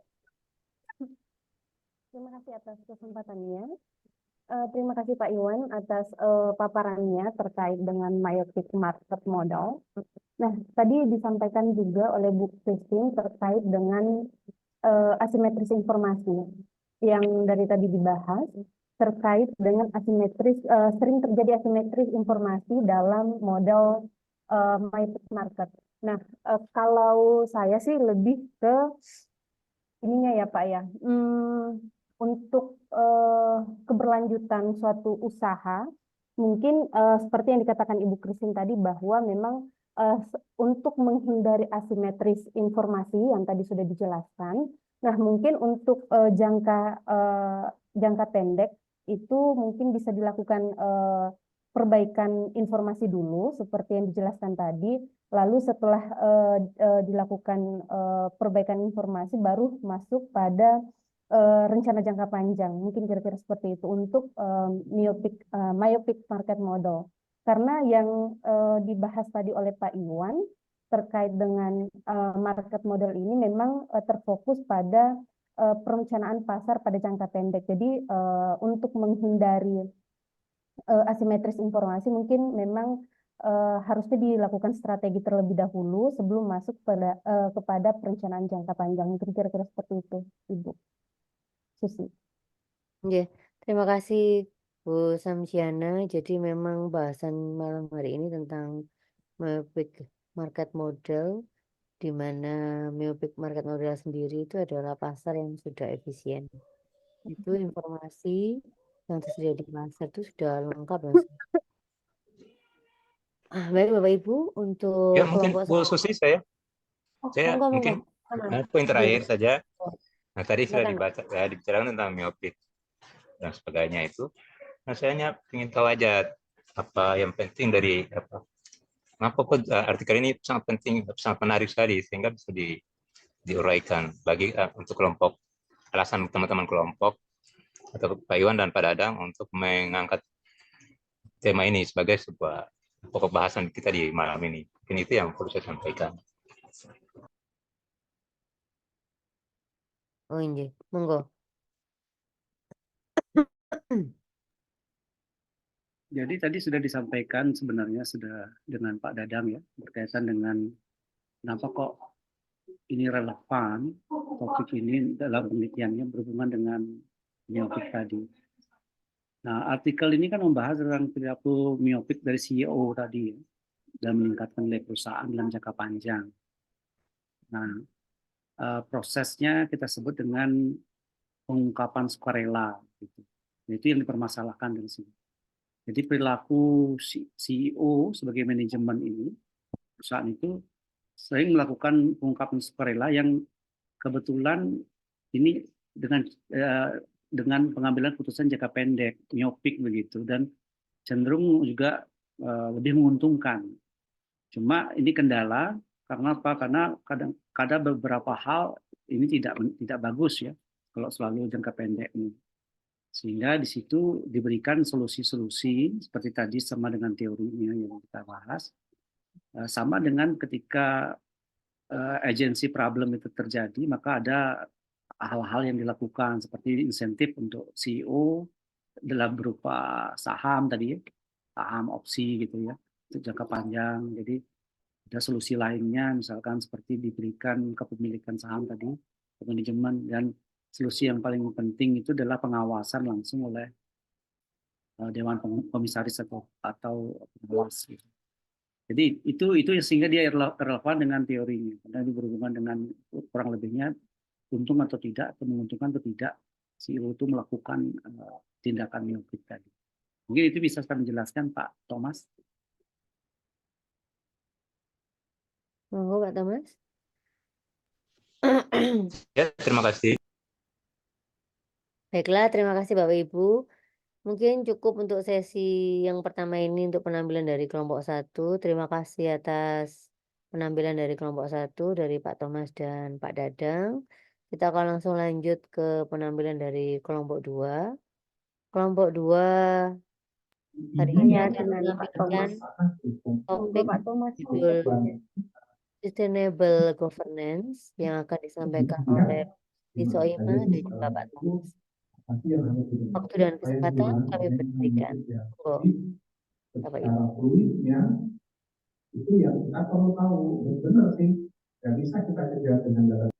Terima kasih atas kesempatannya. Terima kasih Pak Iwan atas paparannya terkait dengan myopik market model. Nah, tadi disampaikan juga oleh Bu Christine terkait dengan asimetris informasi yang dari tadi dibahas terkait dengan asimetris, sering terjadi asimetris informasi dalam model myopik market. Nah, kalau saya sih lebih ke ininya ya Pak ya, untuk keberlanjutan suatu usaha, mungkin seperti yang dikatakan Ibu Christine tadi bahwa memang untuk menghindari asimetris informasi yang tadi sudah dijelaskan, nah mungkin untuk jangka pendek itu mungkin bisa dilakukan perbaikan informasi dulu seperti yang dijelaskan tadi, lalu setelah dilakukan perbaikan informasi baru masuk pada rencana jangka panjang, mungkin kira-kira seperti itu untuk myopik market model. Karena yang dibahas tadi oleh Pak Iwan terkait dengan market model ini memang terfokus pada perencanaan pasar pada jangka pendek. Jadi untuk menghindari asimetris informasi mungkin memang harusnya dilakukan strategi terlebih dahulu sebelum masuk kepada perencanaan jangka panjang. Mungkin kira-kira seperti itu, Ibu Susi. Terima kasih Bu Samsiana, jadi memang bahasan malam hari ini tentang myopic market model, di mana myopic market model sendiri itu adalah pasar yang sudah efisien. Itu informasi yang tersedia di pasar itu sudah lengkap ya. Baik Bapak Ibu, untuk Ya mungkin kelompok Bu Susi saya monggo mungkin Aman. poin terakhir Iya. saja. Nah tadi sudah Silakan, dibicarakan tentang miopik dan sebagainya itu. Nah saya hanya ingin tahu aja apa yang penting dari apa. Kenapa kok artikel ini sangat penting, sangat menarik sekali sehingga bisa diuraikan bagi untuk kelompok, alasan teman-teman kelompok atau Pak Iwan dan Pak Dadang untuk mengangkat tema ini sebagai sebuah pokok bahasan kita di malam ini. Mungkin itu yang perlu saya sampaikan. Oh iya, monggo. Jadi tadi sudah disampaikan sebenarnya sudah dengan Pak Dadang ya berkaitan dengan kenapa kok ini relevan topik ini dalam penelitiannya berhubungan dengan miopik tadi. Nah, artikel ini kan membahas tentang perilaku miopik dari CEO tadi ya, dan meningkatkan nilai perusahaan dalam jangka panjang. Nah, prosesnya kita sebut dengan pengungkapan sukarela. Gitu. Itu yang dipermasalahkan dari sini. Jadi perilaku CEO sebagai manajemen ini, perusahaan itu sering melakukan pengungkapan sukarela yang kebetulan ini dengan pengambilan keputusan jangka pendek, miopik begitu, dan cenderung juga lebih menguntungkan. Cuma ini kendala karena apa? Karena kadang beberapa hal ini tidak bagus ya kalau selalu jangka pendek ini. Sehingga di situ diberikan solusi-solusi seperti tadi sama dengan teorinya yang kita bahas. Sama dengan ketika agency problem itu terjadi, maka ada hal-hal yang dilakukan seperti insentif untuk CEO dalam berupa saham tadi, saham opsi gitu ya, untuk jangka panjang. Jadi ada solusi lainnya, misalkan seperti diberikan kepemilikan saham tadi, manajemen, dan solusi yang paling penting itu adalah pengawasan langsung oleh Dewan Komisaris atau pengawas. Gitu. Jadi itu sehingga dia relevan dengan teorinya, karena itu berhubungan dengan kurang lebihnya untung atau tidak, atau menguntungkan atau tidak, CEO itu melakukan tindakan miopik tadi. Mungkin itu bisa saya menjelaskan Pak Thomas. Monggo Pak Thomas. Ya, terima kasih. Baiklah, terima kasih Bapak Ibu. Mungkin cukup untuk sesi yang pertama ini untuk penampilan dari kelompok 1. Terima kasih atas penampilan dari kelompok 1 dari Pak Thomas dan Pak Dadang. Kita akan langsung lanjut ke penampilan dari kelompok 2. Kelompok 2 hari ini akan menampilkan topik judul Sustainable Governance yang akan disampaikan oleh Soima dan juga Pak Thomas. Waktu dan kesempatan kami berikan. Bapak Ibu. Itu yang kita perlu tahu, benar sih, nggak bisa kita kerja dengan dalam.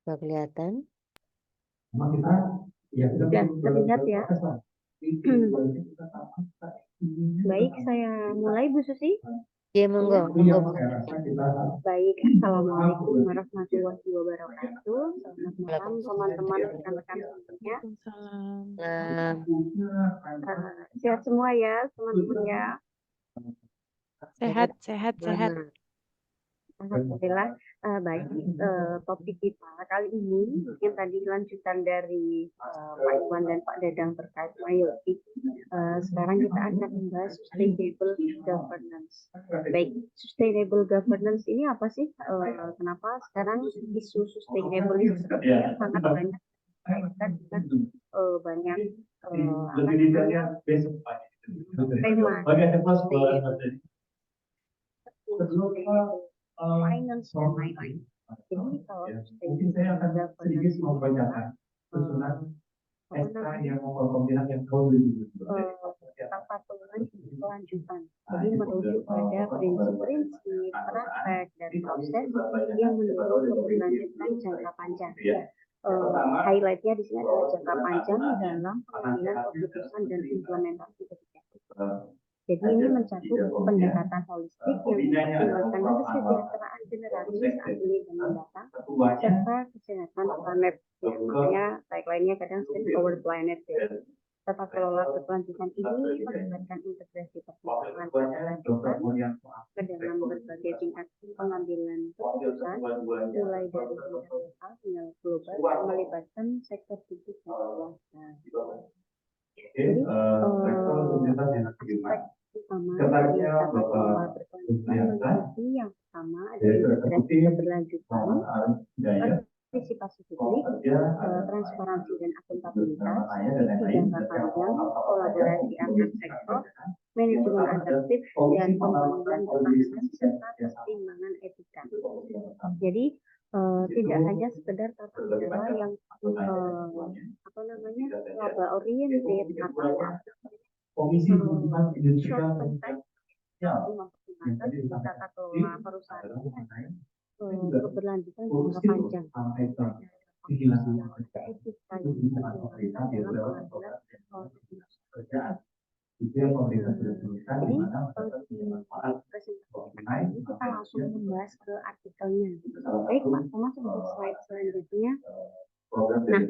Kelihatan? Kita ya terlihat ya. Baik, saya mulai Bu Susi. Iya, monggo. Baik, Assalamualaikum warahmatullahi wabarakatuh. Selamat malam teman-teman, rekan-rekan semuanya. Sehat semua ya teman-teman ya. Sehat. Alhamdulillah. Baik, topik kita kali ini yang tadi lanjutan dari Pak Iwan dan Pak Dadang terkait miopik. Sekarang kita akan membahas sustainable governance. Baik, sustainable governance ini apa sih? Kenapa sekarang isu sustainable itu sangat banyak kaitan dengan banyak tema finance dan lain-lain. Jadi kalau Ya, sustainable mungkin saya akan sedikit governance membacakan susunan SK yang pemilihan yang tahun 2012. tata kelola berkelanjutan. Jadi merujuk pada prinsip-prinsip, praktek, dan proses yang mendorong keberlanjutan jangka panjang. Highlightnya di sini adalah jangka panjang dalam pengambilan keputusan dan implementasi kebijakan. Jadi ini mencakup pendekatan holistik yang mempertimbangkan kesejahteraan generasi saat ini dan mendatang serta kesehatan planet. Ya, makanya tagline-nya kadang save our planet ya. Tata kelola berkelanjutan ini melibatkan integrasi perkembangan berkelanjutan ke dalam berbagai tingkat pengambilan keputusan, mulai dari tingkat lokal hingga global, dan melibatkan sektor publik dan swasta. Jadi, aspek utama dari tata kelola berkelanjutan meliputi yang pertama ada integrasi keberlanjutan, partisipasi publik, transparansi dan akuntabilitas, jangka panjang, kolaborasi antar sektor, manajemen adaptif, dan pembangunan berbasis serta keseimbangan etika. Jadi tidak hanya sekedar tata kelola yang laba oriented atau Komisi Hubungan short Industrial term tapi mempertimbangkan tata kelola perusahaan keberlanjutan jangka panjang. Etika yang dipertimbangkan dalam pengambilan itu yang pemerintah sudah tuliskan di mana ini kita langsung membahas ke artikelnya. Baik Pak Thomas, untuk slide selanjutnya. Nah,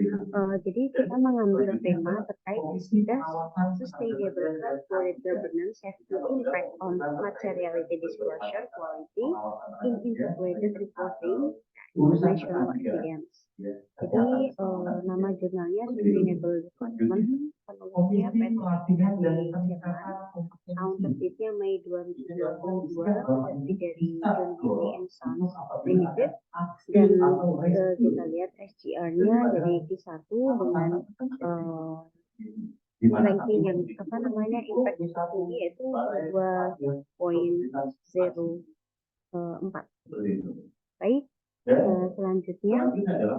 jadi kita mengambil tema terkait sustainable corporate governance have to impact on materiality disclosure quality in integrated reporting national evidence. Jadi nama jurnalnya Sustainable Development, penulisnya penelitian dari Jerman, tahun terbitnya Mei 2022, terdiri dari John Gray and Sons Limited, dan kita lihat SGR-nya dari Q1 dengan ranking yang impact tinggi yaitu 2.04. Baik. Selanjutnya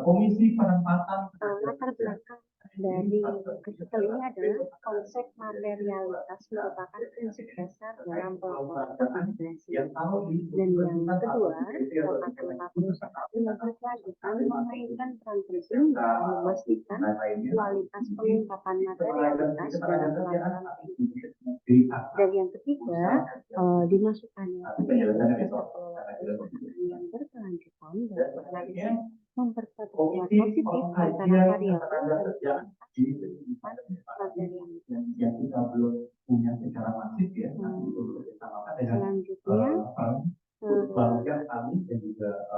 Komisi Penempatan latar belakang dari artikel ini adalah konsep materialitas merupakan prinsip dasar dalam pelaporan integrasi. Dan yang kedua, tata kelola perusahaan berkelanjutan memainkan peran penting dalam memastikan kualitas pengungkapan materialitas dalam pelaporan integrasi. Dan yang ketiga, dimasukkannya tata kelola perusahaan yang berkelanjutan dan berlanjut mempertemukan positif antara variabel dan yang kita belum punya secara masif ya. Selanjutnya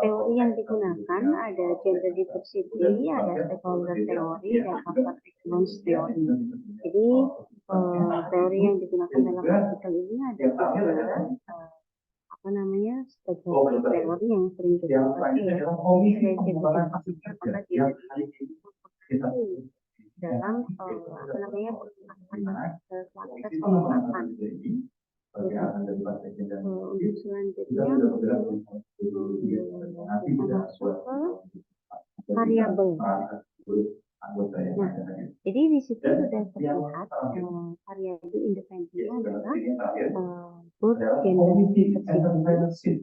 teori yang digunakan ada gender diversity, ada stakeholder teori, dan faktor influence teori. Jadi teori yang digunakan dalam artikel ini ada stakeholder teori yang sering kita pakai ya, dalam kualitas pengungkapan. Untuk selanjutnya kita masuk ke variabel. Nah, jadi di situ sudah terlihat variabel independennya adalah both gender diversity,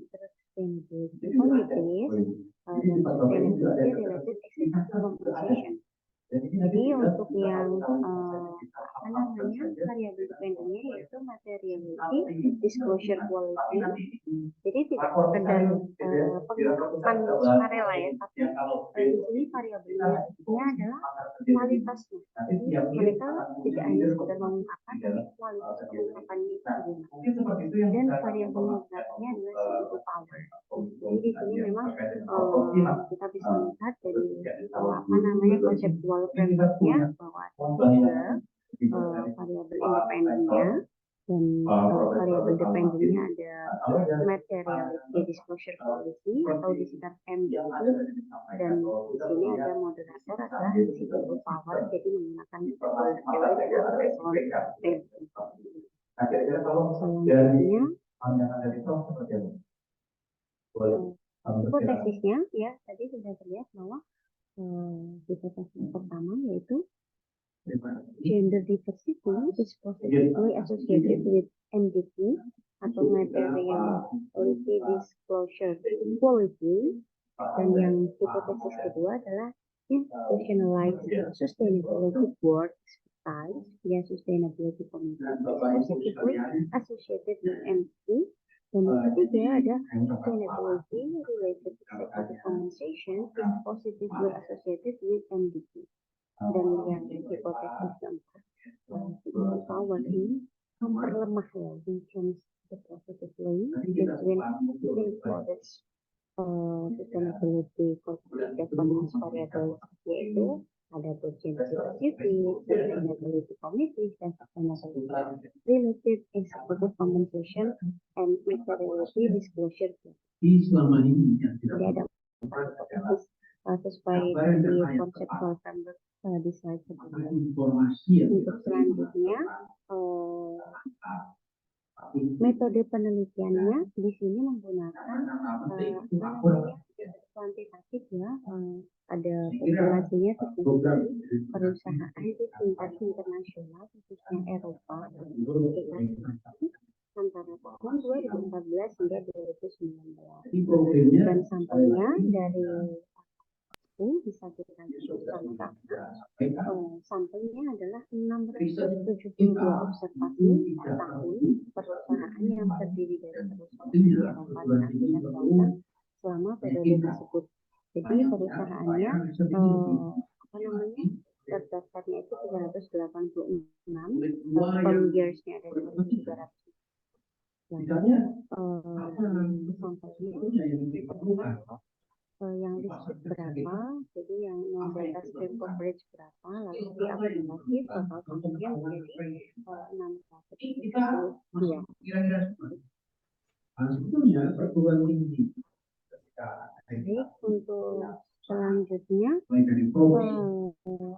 sustainability committees, dan sustainability related executive compensation. Jadi untuk yang variabel independennya yaitu materiality, disclosure quality. Jadi tidak sekedar pengungkapan sukarela ya, tapi di sini variabelnya adalah kualitasnya. Jadi mereka tidak hanya sekedar mengungkapkan, tapi kualitas pengungkapannya itu bagaimana. Dan variabel negatifnya adalah CEO power. Jadi di sini memang kita bisa melihat dari konseptual framework-nya bahwa ada tiga variabel independennya, dan variabel dependennya ada materiality disclosure policy atau disingkat MDP, dan di sini ada moderator adalah CEO power, jadi menggunakan teori dan aplikasi. Selanjutnya hipotesisnya ya tadi sudah terlihat bahwa hipotesis pertama yaitu gender diversity is positively associated with MDQ atau materiality disclosure quality, dan yang hipotesis kedua adalah institutionalized sustainability board expertise via sustainability committee positively associated with MDQ, dan yang ketiga ada sustainability related executive compensation is positively associated with MDQ. Dan yang hipotesis keempat, power ini memperlemah ya, weakens the positively between included sustainability governance variables, yaitu ada gender diversity, sustainability committees, dan sustainability related executive compensation and materiality disclosure. Jadi ada hipotesis sesuai dari conceptual framework di slide sebelumnya. Untuk selanjutnya, metode penelitiannya di sini menggunakan kuantitatif ya, ada populasinya terdiri dari perusahaan di tingkat internasional khususnya Eropa antara tahun 2014 hingga 2019, dan sampelnya dari bisa kita sama-sama. Sampelnya adalah 672 observasi per tahun perusahaan yang terdiri dari perusahaan di Eropa dan Afrika Selatan selama periode tersebut. Jadi perusahaannya terdaftarnya itu 386, term years-nya ada 2.300. Sampelnya yang listed berapa, jadi yang data stream coverage berapa, lalu diakumulasi total sampelnya menjadi 642. Baik, untuk selanjutnya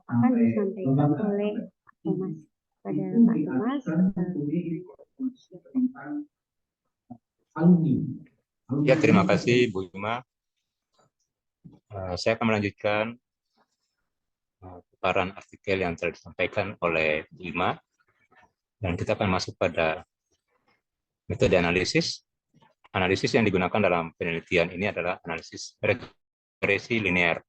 akan disampaikan oleh Thomas pada Pak Thomas. Ya, terima kasih Bu Yuma. Saya akan melanjutkan paparan artikel yang telah disampaikan oleh Bu Yuma, dan kita akan masuk pada metode analisis. Analisis yang digunakan dalam penelitian ini adalah analisis regresi linear.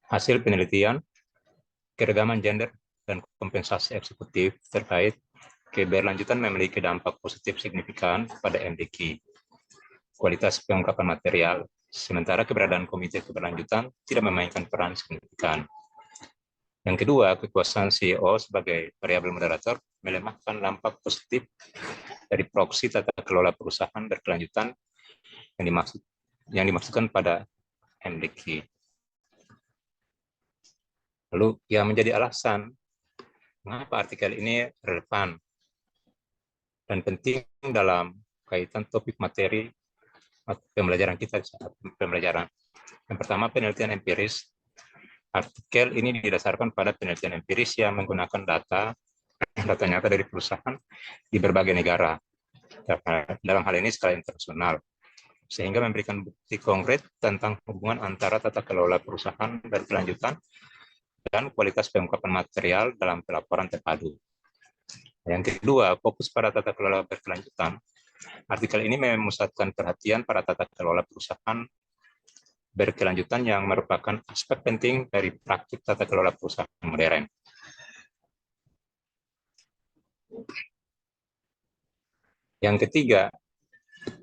Hasil penelitian, keragaman gender dan kompensasi eksekutif terkait keberlanjutan memiliki dampak positif signifikan pada MDQ, kualitas pengungkapan material, sementara keberadaan komite keberlanjutan tidak memainkan peran signifikan. Yang kedua, kekuasaan CEO sebagai variabel moderator melemahkan dampak positif dari proksi tata kelola perusahaan berkelanjutan yang dimaksudkan pada MDQ. Lalu yang menjadi alasan mengapa artikel ini relevan dan penting dalam kaitan topik materi pembelajaran kita saat pembelajaran. Yang pertama, penelitian empiris. Artikel ini didasarkan pada penelitian empiris yang menggunakan data nyata dari perusahaan di berbagai negara. Dalam hal ini skala internasional, sehingga memberikan bukti konkret tentang hubungan antara tata kelola perusahaan berkelanjutan dan kualitas pengungkapan material dalam pelaporan terpadu. Yang kedua, fokus pada tata kelola berkelanjutan. Artikel ini memusatkan perhatian pada tata kelola perusahaan berkelanjutan yang merupakan aspek penting dari praktik tata kelola perusahaan modern. Yang ketiga,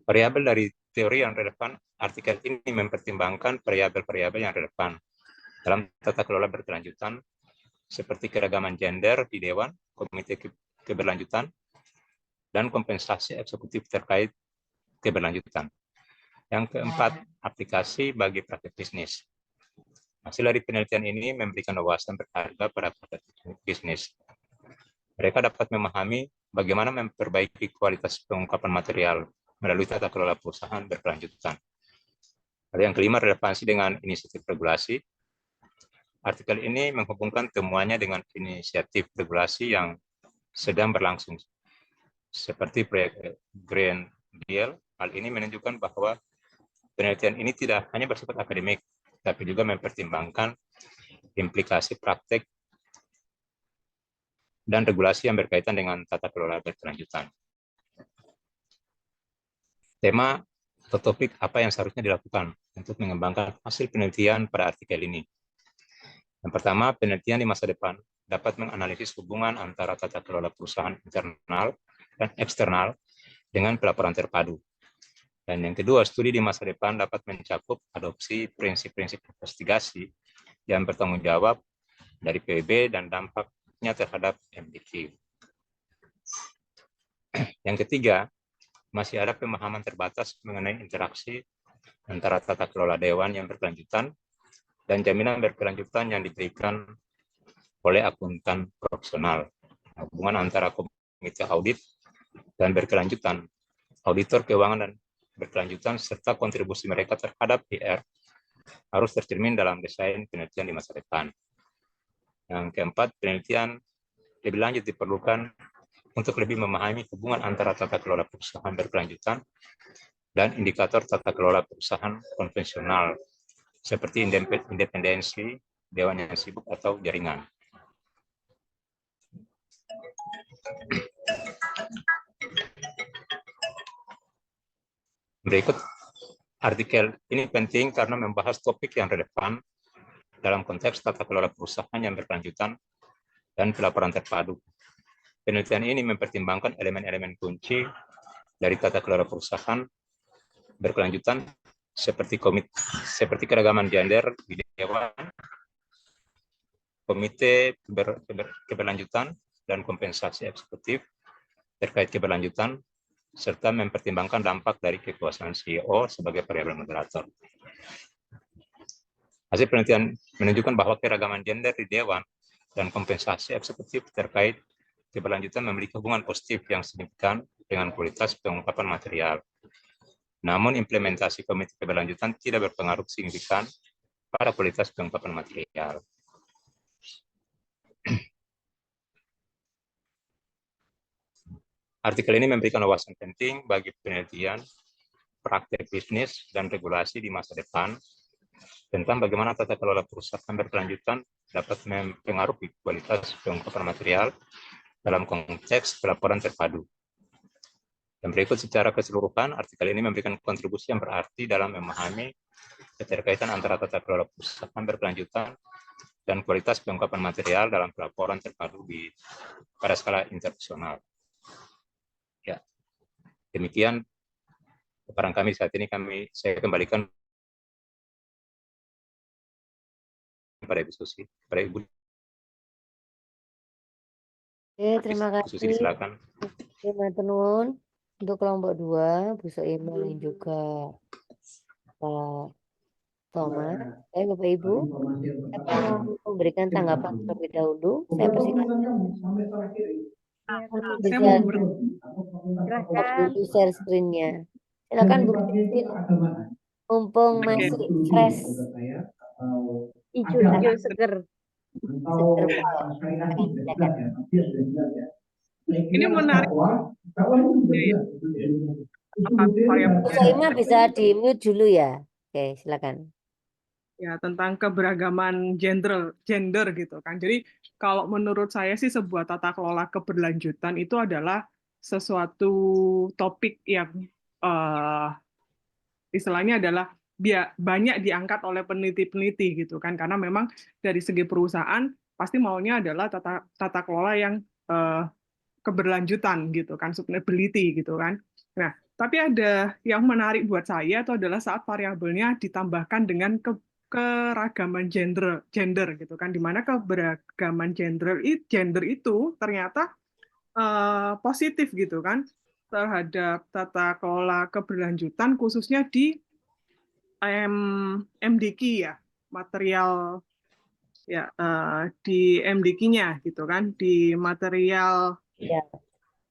variabel dari teori yang relevan. Artikel ini mempertimbangkan variabel-variabel yang relevan dalam tata kelola berkelanjutan, seperti keragaman gender di Dewan, Komite Keberlanjutan, dan kompensasi eksekutif terkait keberlanjutan. Yang keempat, aplikasi bagi praktik bisnis. Hasil dari penelitian ini memberikan wawasan berharga pada praktik bisnis. Mereka dapat memahami bagaimana memperbaiki kualitas pengungkapan material melalui tata kelola perusahaan berkelanjutan. Lalu yang kelima, relevansi dengan inisiatif regulasi. artikel ini menghubungkan temuannya dengan inisiatif regulasi yang sedang berlangsung. Seperti proyek Green Deal, hal ini menunjukkan bahwa penelitian ini tidak hanya bersifat akademik, tapi juga mempertimbangkan implikasi praktek dan regulasi yang berkaitan dengan tata kelola berkelanjutan. Tema atau topik apa yang seharusnya dilakukan untuk mengembangkan hasil penelitian pada artikel ini. Yang pertama, penelitian di masa depan dapat menganalisis hubungan antara tata kelola perusahaan internal dan eksternal dengan pelaporan terpadu. Dan yang kedua, studi di masa depan dapat mencakup adopsi prinsip-prinsip investigasi yang bertanggung jawab dari PBB dan dampaknya terhadap MDQ. Yang ketiga, masih ada pemahaman terbatas mengenai interaksi antara tata kelola dewan yang berkelanjutan dan jaminan berkelanjutan yang diberikan oleh akuntan profesional. Hubungan antara komite audit dan berkelanjutan, auditor keuangan dan berkelanjutan, serta kontribusi mereka terhadap PR harus tercermin dalam desain penelitian di masa depan. Yang keempat, penelitian lebih lanjut diperlukan untuk lebih memahami hubungan antara tata kelola perusahaan berkelanjutan dan indikator tata kelola perusahaan konvensional, seperti independensi, dewan yang sibuk, atau jaringan. Berikut artikel ini penting karena membahas topik yang relevan dalam konteks tata kelola perusahaan yang berkelanjutan dan pelaporan terpadu. Penelitian ini mempertimbangkan elemen-elemen kunci dari tata kelola perusahaan berkelanjutan seperti keragaman gender di dewan, komite keberlanjutan, dan kompensasi eksekutif terkait keberlanjutan, serta mempertimbangkan dampak dari kekuasaan CEO sebagai variabel moderator. Hasil penelitian menunjukkan bahwa keragaman gender di dewan dan kompensasi eksekutif terkait keberlanjutan memiliki hubungan positif yang signifikan dengan kualitas pengungkapan material. Namun implementasi komite keberlanjutan tidak berpengaruh signifikan pada kualitas pengungkapan material. Artikel ini memberikan wawasan penting bagi penelitian, praktek bisnis, dan regulasi di masa depan tentang bagaimana tata kelola perusahaan berkelanjutan dapat mempengaruhi kualitas pengungkapan material dalam konteks pelaporan terpadu. Dan berikut secara keseluruhan, artikel ini memberikan kontribusi yang berarti dalam memahami keterkaitan antara tata kelola perusahaan berkelanjutan dan kualitas pengungkapan material dalam pelaporan terpadu pada skala internasional. Ya, demikian paparan kami saat ini. Saya kembalikan pada diskusi, pada Ibu. Terima kasih. Silakan. Terima kasih untuk kelompok 2, Bu Soimah dan juga Pak Thomas. Bapak Ibu, siapa yang mau memberikan tanggapan terlebih dahulu? Saya persilakan. Bisa share screen-nya. Silakan Bu Christine. Mumpung masih fresh. Hijau seger. Ini menarik. Bu Soimah bisa di-mute dulu ya. Oke, silakan. Ya, tentang keberagaman gender gitu kan. Jadi kalau menurut saya sih sebuah tata kelola keberlanjutan itu adalah sesuatu topik yang istilahnya adalah banyak diangkat oleh peneliti-peneliti gitu kan, karena memang dari segi perusahaan pasti maunya adalah tata kelola yang keberlanjutan gitu kan, sustainability gitu kan. Nah, tapi ada yang menarik buat saya itu adalah saat variabelnya ditambahkan dengan keragaman gender gitu kan, dimana keberagaman gender itu ternyata positif gitu kan terhadap tata kelola keberlanjutan, khususnya di MDQ ya, material ya, di MDQ-nya gitu kan, di material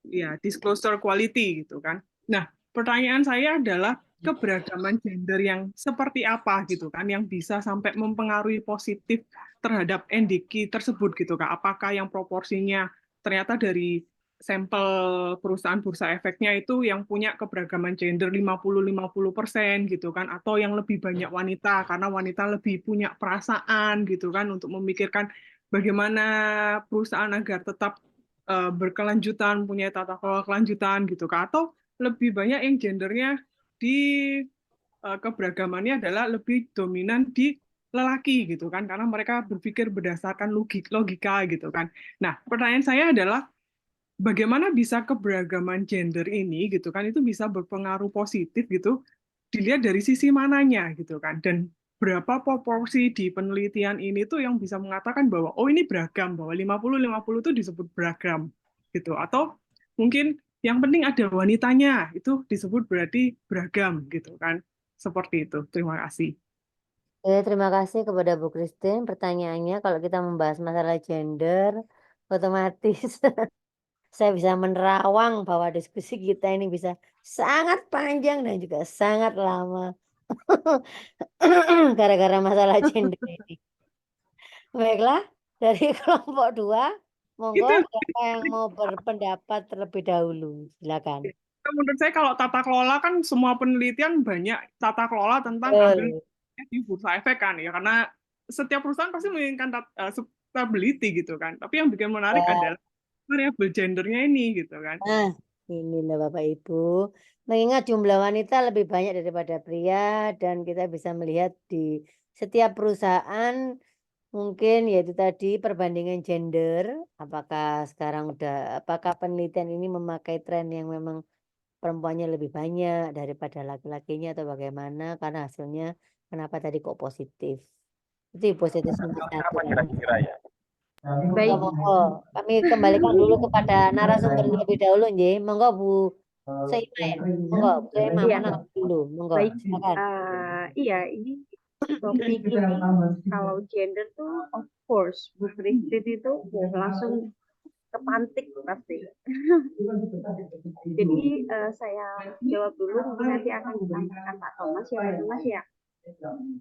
ya disclosure quality gitu kan. Nah, pertanyaan saya adalah keberagaman gender yang seperti apa gitu kan, yang bisa sampai mempengaruhi positif terhadap NDQ tersebut gitu Kak. Apakah yang proporsinya ternyata dari sampel perusahaan bursa efeknya itu yang punya keberagaman gender 50-50% gitu kan, atau yang lebih banyak wanita karena wanita lebih punya perasaan gitu kan untuk memikirkan bagaimana perusahaan agar tetap berkelanjutan, punya tata kelola kelanjutan gitu Kak, atau lebih banyak yang gendernya di keberagamannya adalah lebih dominan di lelaki gitu kan, karena mereka berpikir berdasarkan logika gitu kan. Nah, pertanyaan saya adalah bagaimana bisa keberagaman gender ini gitu kan itu bisa berpengaruh positif gitu dilihat dari sisi mananya gitu kan, dan berapa proporsi di penelitian ini tuh yang bisa mengatakan bahwa oh ini beragam, bahwa 50-50 itu disebut beragam gitu, atau mungkin yang penting ada wanitanya itu disebut berarti beragam gitu kan, seperti itu. Terima kasih. Terima kasih kepada Bu Christine. Pertanyaannya, kalau kita membahas masalah gender, otomatis saya bisa menerawang bahwa diskusi kita ini bisa sangat panjang dan juga sangat lama. Gara-gara masalah gender ini. Baiklah, dari kelompok 2, monggo Itu siapa yang mau berpendapat terlebih dahulu? Silakan. menurut saya kalau tata kelola kan semua penelitian banyak tata kelola tentang ambil Betul. di bursa efek kan ya, karena setiap perusahaan pasti menginginkan stability gitu kan. Tapi yang bikin menarik Ya. adalah variabel gendernya ini gitu kan. Nah, inilah Bapak Ibu. Mengingat jumlah wanita lebih banyak daripada pria dan kita bisa melihat di setiap perusahaan mungkin yaitu tadi perbandingan gender, apakah sekarang apakah penelitian ini memakai tren yang memang perempuannya lebih banyak daripada laki-lakinya atau bagaimana, karena hasilnya kenapa tadi kok positif. Itu hipotesis nomor 1. Kira-kira ya. Monggo, monggo. Kami kembalikan dulu kepada narasumber terlebih dahulu, nggih. Monggo Bu Soima ya. Monggo Bu Soima, Iya. menang dulu. Monggo, Baik, silakan. iya ini topik ini kalau gender tuh of course Bu Christine itu langsung kepantik pasti. Jadi saya jawab dulu, mungkin nanti akan ditambahkan Pak Thomas ya, Pak Thomas ya.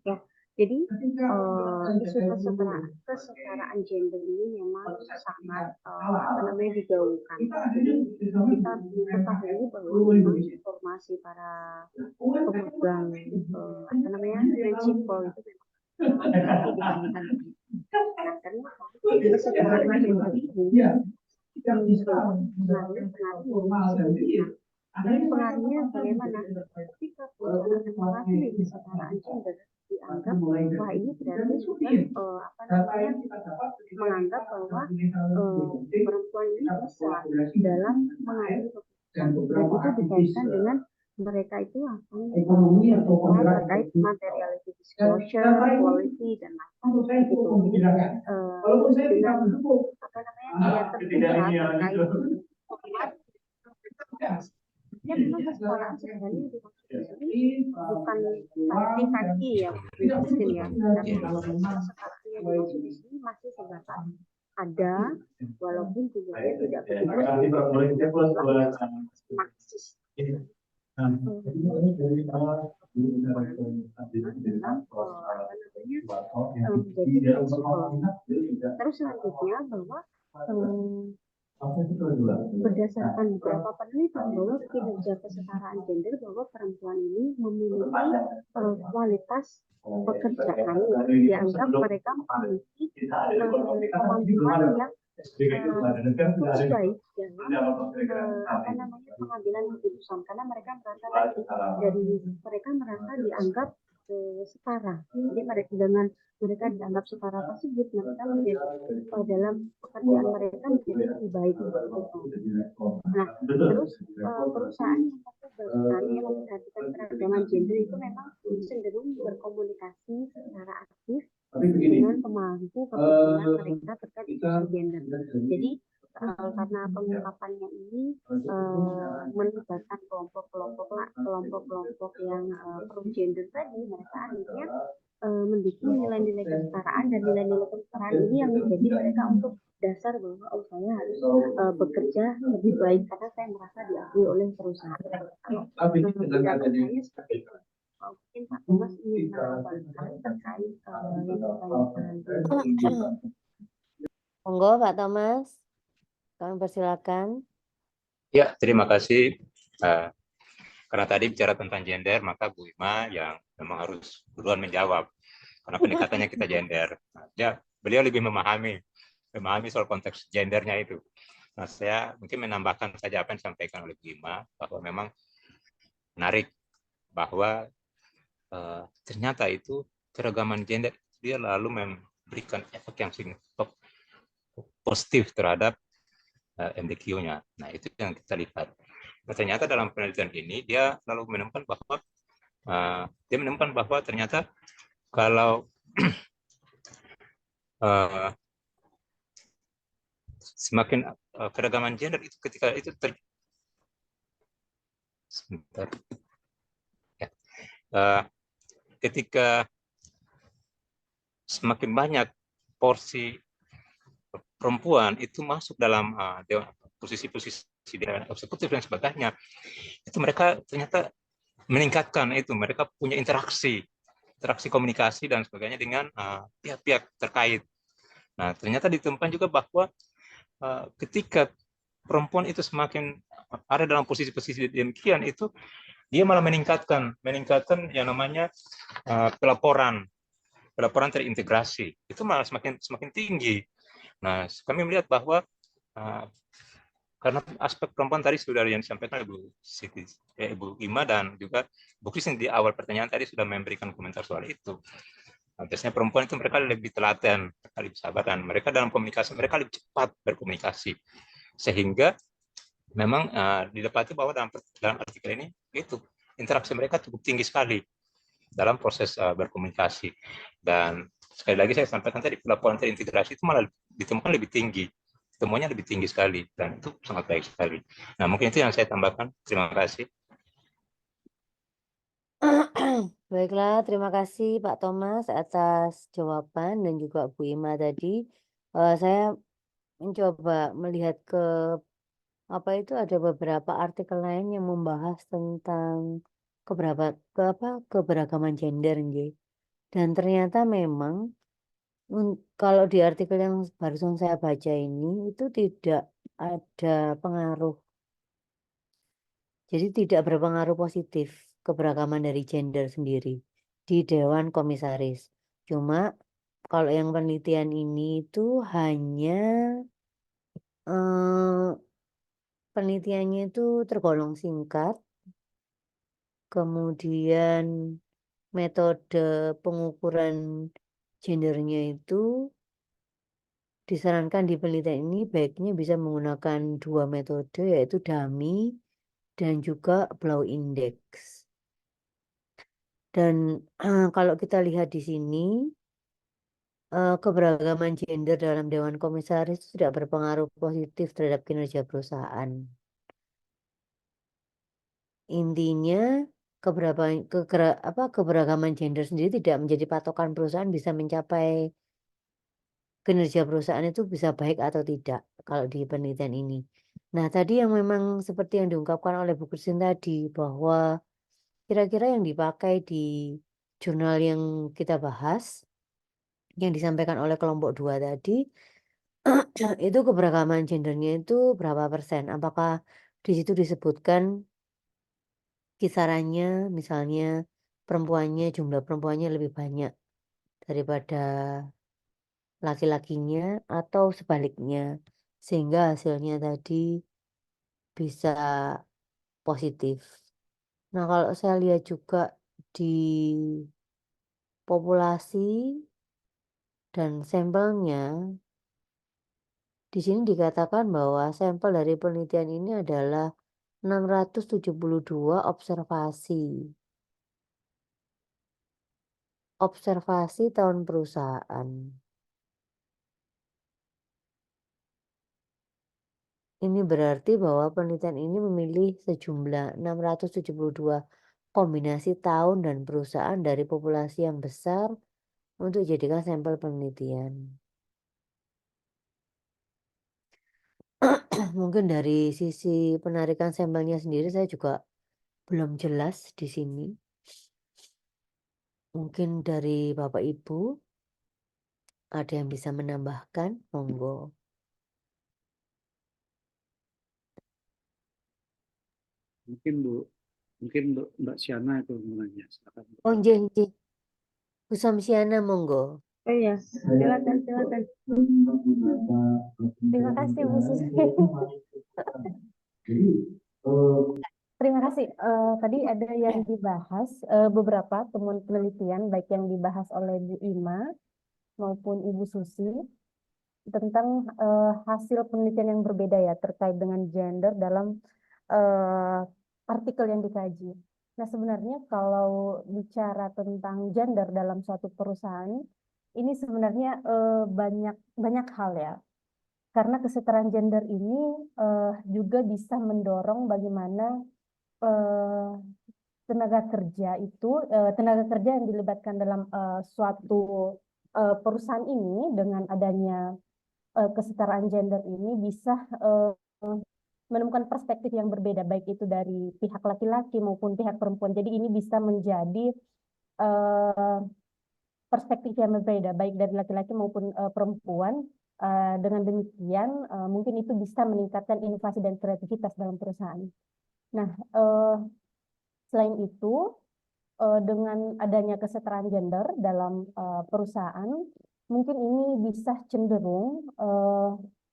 Ya, jadi isu kesetaraan gender ini memang sangat digaungkan. Jadi kita ketahui bahwa memang informasi para pemegang prinsipal itu memang dibandingkan. Nah, karena kesetaraan gender ini pengaruhnya bagaimana? Ketika perusahaan mematuhi kesetaraan gender dianggap bahwa ini berarti sudah menganggap bahwa perempuan ini bisa dalam mengambil keputusan, dan itu dikaitkan dengan mereka itu akan berbicara terkait materiality disclosure, quality dan lain-lain gitu. Jadi dengan dia terbuka terkait ya memang kesetaraan sebenarnya bukan kaki ya mungkin ya, tapi kalau kesetaraan yang dimaksud di sini masih sebatas ada, walaupun jumlahnya tidak begitu maksis. Menjadi prinsipal. Terus selanjutnya bahwa berdasarkan beberapa penelitian bahwa kinerja kesetaraan gender bahwa perempuan ini memiliki kualitas pekerjaan yang dianggap mereka memiliki kemampuan yang cukup baik dalam pengambilan keputusan, karena mereka merasa dari mereka merasa dianggap setara. Jadi mereka dianggap setara tersebut, mereka menjadi dalam pekerjaan mereka menjadi lebih baik. Nah, terus perusahaan yang memperhatikan keragaman gender itu memang cenderung berkomunikasi secara aktif dengan pemangku kepentingan mereka terkait isu gender. Jadi karena pengungkapannya ini melibatkan kelompok-kelompok yang pro gender tadi, mereka akhirnya mendukung nilai-nilai kesetaraan, dan nilai-nilai kesetaraan ini yang menjadi mereka untuk dasar bahwa saya harus bekerja lebih baik karena saya merasa diakui oleh perusahaan. Pendapat saya seperti itu. Mungkin Pak Thomas ingin menambahkan terkait Monggo Pak Thomas, kami persilakan. Ya, terima kasih. Karena tadi bicara tentang gender, maka Bu Ima yang memang harus duluan menjawab. Karena pendekatannya kita gender. Nah, beliau lebih memahami soal konteks gendernya itu. Nah, saya mungkin menambahkan saja apa yang disampaikan oleh Bu Ima, bahwa memang menarik bahwa ternyata itu keragaman gender dia lalu memberikan efek yang signifikan positif terhadap MDQ-nya. Nah, itu yang kita lihat. Nah, ternyata dalam penelitian ini dia lalu menemukan bahwa ternyata kalau semakin keragaman gender itu ketika itu ketika semakin banyak porsi perempuan itu masuk dalam posisi-posisi dewan eksekutif dan sebagainya, itu mereka ternyata meningkatkan itu, mereka punya interaksi komunikasi dan sebagainya dengan pihak-pihak terkait. Nah, ternyata ditemukan juga bahwa ketika perempuan itu semakin ada dalam posisi-posisi demikian, itu dia malah meningkatkan yang namanya pelaporan terintegrasi, itu malah semakin tinggi. Nah, kami melihat bahwa karena aspek perempuan tadi sudah yang disampaikan Ibu Ima dan juga Bu Christine di awal pertanyaan tadi sudah memberikan komentar soal itu. Nah, biasanya perempuan itu mereka lebih telaten, mereka lebih sabar, dan mereka dalam komunikasi mereka lebih cepat berkomunikasi, sehingga memang didapati bahwa dalam artikel ini itu interaksi mereka cukup tinggi sekali dalam proses berkomunikasi. Dan sekali lagi saya sampaikan tadi, pelaporan terintegrasi itu malah ditemukan lebih tinggi, temuannya lebih tinggi sekali, dan itu sangat baik sekali. Nah, mungkin itu yang saya tambahkan. Terima kasih. Baiklah, terima kasih Pak Thomas atas jawaban dan juga Bu Ima tadi. Saya mencoba melihat ke ada beberapa artikel lain yang membahas tentang keberagaman gender, nggih. Dan ternyata memang kalau di artikel yang barusan saya baca ini itu tidak ada pengaruh. Jadi tidak berpengaruh positif keberagaman dari gender sendiri di Dewan Komisaris. Cuma kalau yang penelitian ini itu hanya penelitiannya itu tergolong singkat, kemudian metode pengukuran gendernya itu disarankan di penelitian ini baiknya bisa menggunakan 2 metode, yaitu dummy dan juga Blow Index. Dan kalau kita lihat di sini, keberagaman gender dalam Dewan Komisaris itu tidak berpengaruh positif terhadap kinerja perusahaan. Intinya keberagaman gender sendiri tidak menjadi patokan perusahaan bisa mencapai kinerja perusahaan itu bisa baik atau tidak kalau di penelitian ini. Nah, tadi yang memang seperti yang diungkapkan oleh Bu Christine tadi, bahwa kira-kira yang dipakai di jurnal yang kita bahas, yang disampaikan oleh kelompok 2 tadi, itu keberagaman gendernya itu berapa persen? Apakah di situ disebutkan kisarannya, misalnya jumlah perempuannya lebih banyak daripada laki-lakinya atau sebaliknya, sehingga hasilnya tadi bisa positif. Nah, kalau saya lihat juga di populasi dan sampelnya, di sini dikatakan bahwa sampel dari penelitian ini adalah 672 observasi tahun perusahaan. Ini berarti bahwa penelitian ini memilih sejumlah 672 kombinasi tahun dan perusahaan dari populasi yang besar untuk dijadikan sampel penelitian. Mungkin dari sisi penarikan sampelnya sendiri saya juga belum jelas di sini. Mungkin dari Bapak Ibu ada yang bisa menambahkan, monggo. Mungkin Mbak Siana itu mau nanya. Silakan. Oh, nggih. Bu Samsiana, monggo. Oh iya, silakan. Terima kasih Bu Susi. Terima kasih. Tadi ada yang dibahas beberapa temuan penelitian baik yang dibahas oleh Bu Ima maupun Ibu Susi tentang hasil penelitian yang berbeda ya terkait dengan gender dalam artikel yang dikaji. Nah, sebenarnya kalau bicara tentang gender dalam suatu perusahaan, ini sebenarnya banyak hal ya. Karena kesetaraan gender ini juga bisa mendorong bagaimana tenaga kerja yang dilibatkan dalam suatu perusahaan ini dengan adanya kesetaraan gender ini bisa menemukan perspektif yang berbeda, baik itu dari pihak laki-laki maupun pihak perempuan. Jadi ini bisa menjadi perspektif yang berbeda, baik dari laki-laki maupun perempuan. Dengan demikian, mungkin itu bisa meningkatkan inovasi dan kreativitas dalam perusahaan. Nah, selain itu, dengan adanya kesetaraan gender dalam perusahaan, mungkin ini bisa cenderung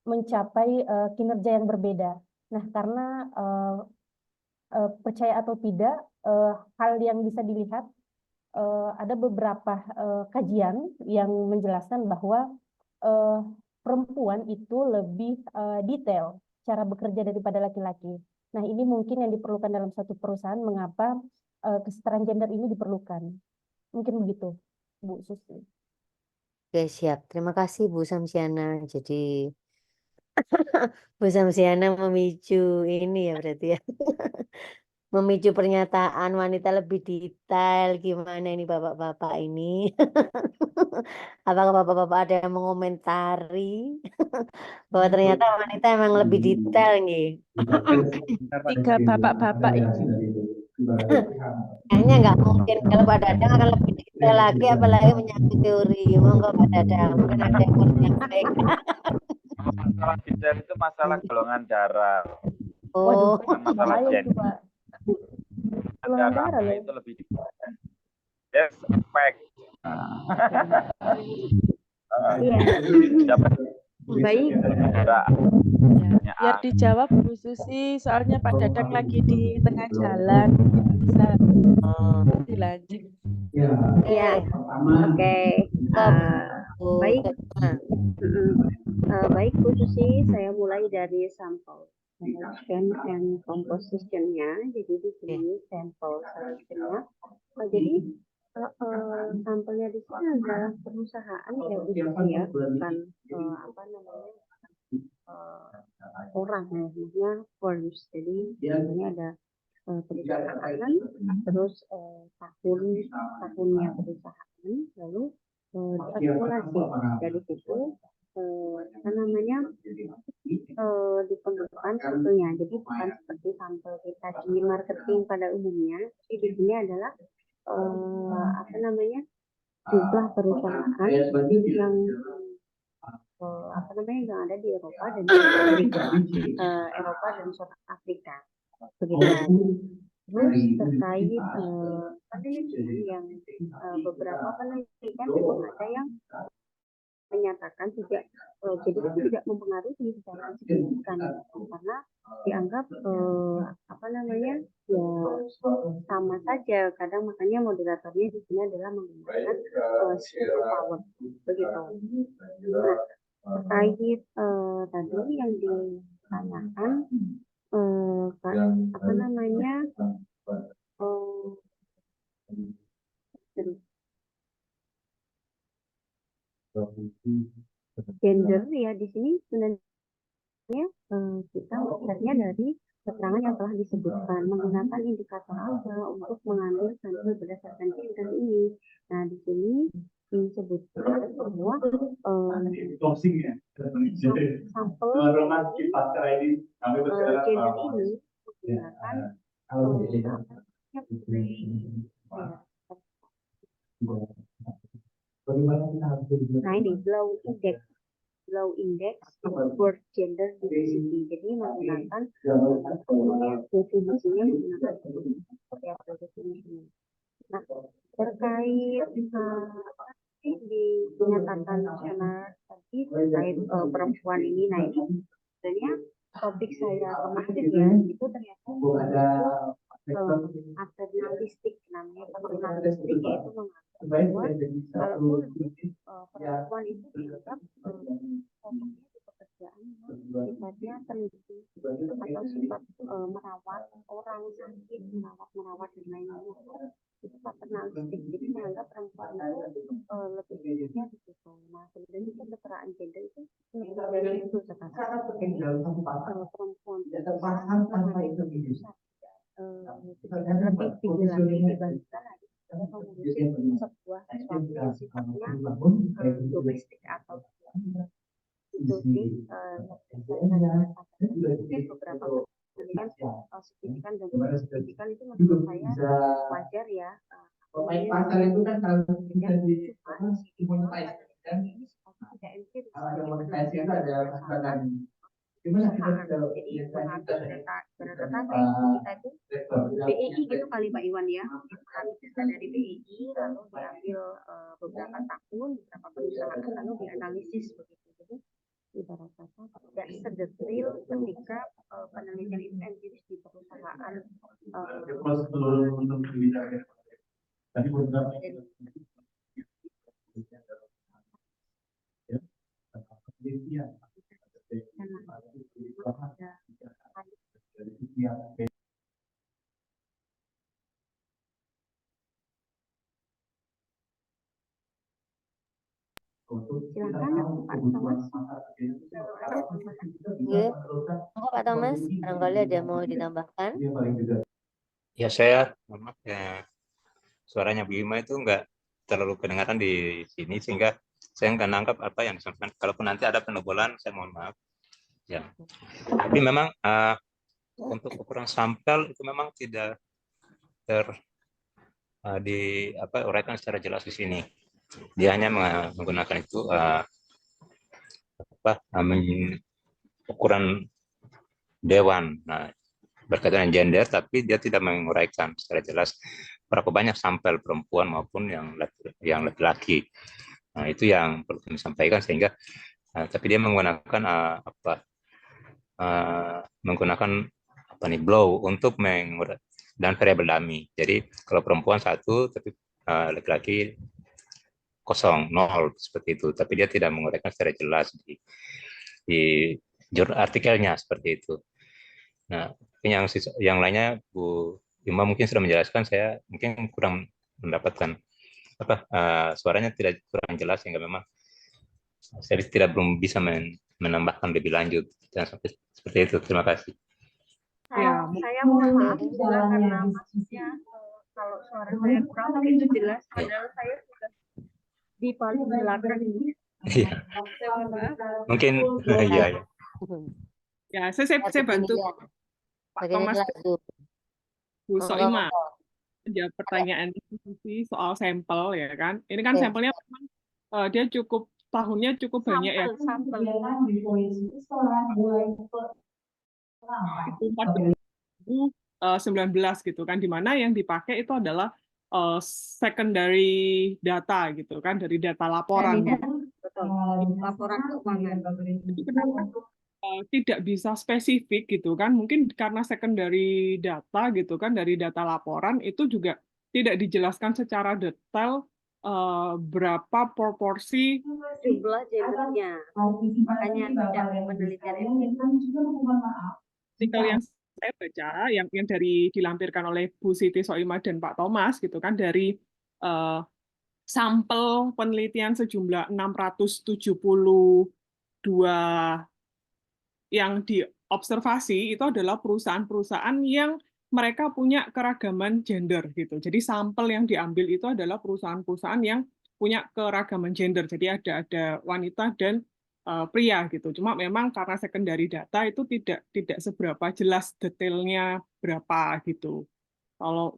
mencapai kinerja yang berbeda. Nah, karena percaya atau tidak, hal yang bisa dilihat ada beberapa kajian yang menjelaskan bahwa perempuan itu lebih detail cara bekerja daripada laki-laki. Nah, ini mungkin yang diperlukan dalam satu perusahaan, mengapa kesetaraan gender ini diperlukan. Mungkin begitu, Bu Susi. Oke, siap. Terima kasih Bu Samsiana. Jadi Bu Samsiana memicu ini ya berarti ya. Memicu pernyataan wanita lebih detail. Gimana ini bapak-bapak ini? Apakah bapak-bapak ada yang mengomentari bahwa ternyata wanita emang lebih detail nih? Tiga bapak-bapak ini. Kayaknya nggak mungkin kalau Pak Dadang akan lebih detail lagi, apalagi menyangkut teori. Monggo Pak Dadang, mungkin ada yang mau menyampaikan. Masalah detail itu masalah golongan darah. Oh, Bukan masalah Bahaya itu, gender. Pak. Golongan Golongan darah darah loh. itu lebih detail. Yes, fact. Iya. Dapat Baik. darah. Ya, biar dijawab Bu Susi, soalnya Pak Dadang lagi di tengah jalan, bisa dilanjut. Ya, oke. Baik. Baik Bu Susi, saya mulai dari sampel selection and composition-nya. Jadi di sini sampel selection-nya. Jadi sampelnya di sini adalah perusahaan yang ya, bukan orang ya, maksudnya firms. Jadi ini ada perusahaan, terus tahunnya perusahaan, lalu diakumulasi dari situ ditentukan sampelnya. Jadi bukan seperti sampel kita di marketing pada umumnya, tapi di sini adalah jumlah perusahaan yang yang ada di Eropa dan South Africa. Begitu. Terus terkait penelitian yang beberapa penelitian memang ada yang menyatakan tidak, jadi itu tidak mempengaruhi secara signifikan karena dianggap ya sama saja. Kadang makanya moderatornya di sini adalah menggunakan super power begitu. Nah, terkait tadi yang ditanyakan gender ya, di sini sebenarnya kita melihatnya dari keterangan yang telah disebutkan, menggunakan indikator apa untuk mengambil sampel berdasarkan gender ini. Nah, di sini disebutkan bahwa sampel gender ini menggunakan nah ini Low Index for Gender Diversity. Jadi menggunakan definisinya menggunakan definisinya. Nah, terkait dinyatakan nasional tadi terkait perempuan ini, nah ini sebenarnya topik saya kemarin ya itu ternyata paternalistik, namanya paternalistik, yaitu mengatakan bahwa kalau perempuan itu dianggap fokusnya di pekerjaan yang sifatnya teliti atau sifat merawat orang sakit, merawat dan lain-lain, itu paternalistik. Jadi menganggap perempuan itu lebih baiknya di situ. Nah, sebenarnya kesetaraan gender itu lebih dari itu sekarang. Jadi perempuan itu bisa lebih tinggi dibandingkan mengurusi sebuah sesuatu yang sifatnya domestik atau itu sih mungkin beberapa pendidikan signifikan dan tidak signifikan itu menurut saya wajar ya. Pasar itu kan kalau kita di tidak empiris, itu ada kesempatan. Gimana kita jadi mengambil data kita itu BEI gitu kali Pak Iwan ya, mengambil data dari BEI lalu diambil beberapa tahun, beberapa perusahaan lalu dianalisis begitu. Jadi ibarat kata tidak sedetail ketika penelitian itu empiris di perusahaan. Tadi Silakan Pak Thomas. Pak Thomas, barangkali ada mau ditambahkan? Ya saya, maaf ya, suaranya Bu Ima itu nggak terlalu kedengaran di sini sehingga saya nggak nangkap apa yang disampaikan. Kalaupun nanti ada penobolan, saya mohon maaf. Ya, tapi memang untuk ukuran sampel itu memang tidak diuraikan secara jelas di sini. Dia hanya menggunakan itu ukuran dewan. Nah, berkaitan dengan gender, tapi dia tidak menguraikan secara jelas berapa banyak sampel perempuan maupun yang laki-laki. Nah, itu yang perlu kami sampaikan sehingga, tapi dia menggunakan blow untuk mengurai dan variabel dummy. Jadi kalau perempuan 1, tapi laki-laki 0, seperti itu. Tapi dia tidak menguraikan secara jelas di artikelnya seperti itu. Nah, yang lainnya Bu Ima mungkin sudah menjelaskan, saya mungkin kurang mendapatkan suaranya kurang jelas sehingga memang saya belum bisa menambahkan lebih lanjut dan seperti itu. Terima kasih. Saya mohon maaf juga karena maksudnya kalau suara saya kurang begitu jelas, padahal saya sudah di paling belakang ini. Iya. Mungkin iya. Ya, saya bantu Pak Thomas, Bu Soima menjawab pertanyaan diskusi soal sampel ya kan. Ini kan sampelnya memang dia tahunnya cukup banyak ya. Sampel. 2019 gitu kan, di mana yang dipakai itu adalah secondary data gitu kan, dari data laporan. Betul. Laporan keuangan. Kenapa tidak bisa spesifik gitu kan? Mungkin karena secondary data gitu kan, dari data laporan itu juga tidak dijelaskan secara detail berapa proporsi jumlah gendernya. Makanya tidak penelitian artikel yang saya baca yang dilampirkan oleh Bu Siti Soimah dan Pak Thomas gitu kan, dari sampel penelitian sejumlah 672 yang diobservasi itu adalah perusahaan-perusahaan yang mereka punya keragaman gender gitu. Jadi sampel yang diambil itu adalah perusahaan-perusahaan yang punya keragaman gender. Jadi ada wanita dan pria gitu. Cuma memang karena secondary data itu tidak seberapa jelas detailnya berapa gitu. Kalau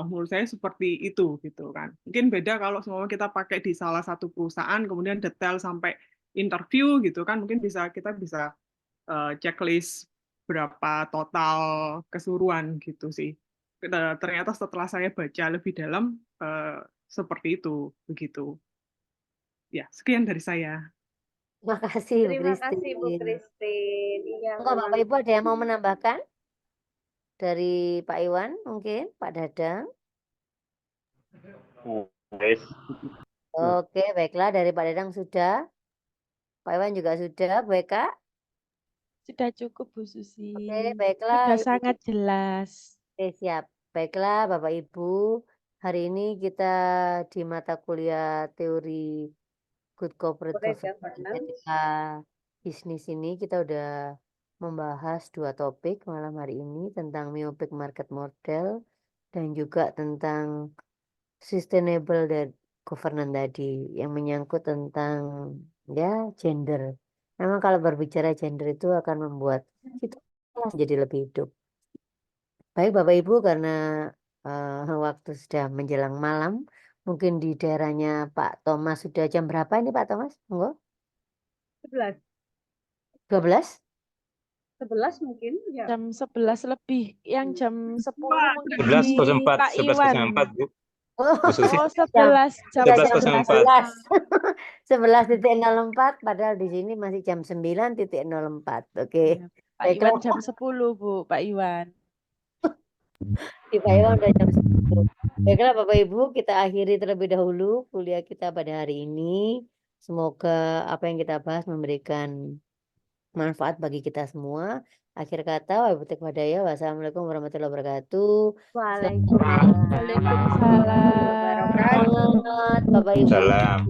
menurut saya seperti itu gitu kan. Mungkin beda kalau semua kita pakai di salah satu perusahaan, kemudian detail sampai interview gitu kan, mungkin kita bisa checklist berapa total keseluruhan gitu sih. Ternyata setelah saya baca lebih dalam seperti itu begitu. Ya, sekian dari saya. Terima kasih Bu Terima kasih Bu Christine. Christine. Iya, Enggak, memang Bapak Ibu ada yang mau menambahkan? Dari Pak Iwan mungkin, Pak Dadang. Oke, baiklah, dari Pak Dadang sudah. Pak Iwan juga sudah, Bu Eka. Sudah cukup Bu Susi. Oke, baiklah. Sudah Ibu. sangat jelas. Oke, siap. Baiklah, Bapak Ibu. Hari ini kita di mata kuliah teori Good Corporate Governance etika bisnis ini kita udah membahas 2 topik malam hari ini tentang myopic market model dan juga tentang sustainable governance tadi yang menyangkut tentang ya gender. Memang kalau berbicara gender itu akan membuat kita menjadi lebih hidup. Baik Bapak Ibu, karena waktu sudah menjelang malam, mungkin di daerahnya Pak Thomas sudah jam berapa ini Pak Thomas? Monggo. 11. 12? 11 mungkin ya. Jam 11 lebih. Yang jam 10 mungkin 11.04, Pak Iwan. 11.04 Bu. Oh, Bu Susi. Oh, 11 jam 11.04. 11.04 padahal di sini masih jam 9.04. Oke. Ya, Pak Iwan jam 10 Bu, Pak Iwan. Di Pak Iwan udah jam 10. Baiklah Bapak Ibu, kita akhiri terlebih dahulu kuliah kita pada hari ini. Semoga apa yang kita bahas memberikan manfaat bagi kita semua. Akhir kata, wassalamualaikum warahmatullahi wabarakatuh. Waalaikumsalam. Waalaikumsalam. Selamat Bapak Ibu. Salam.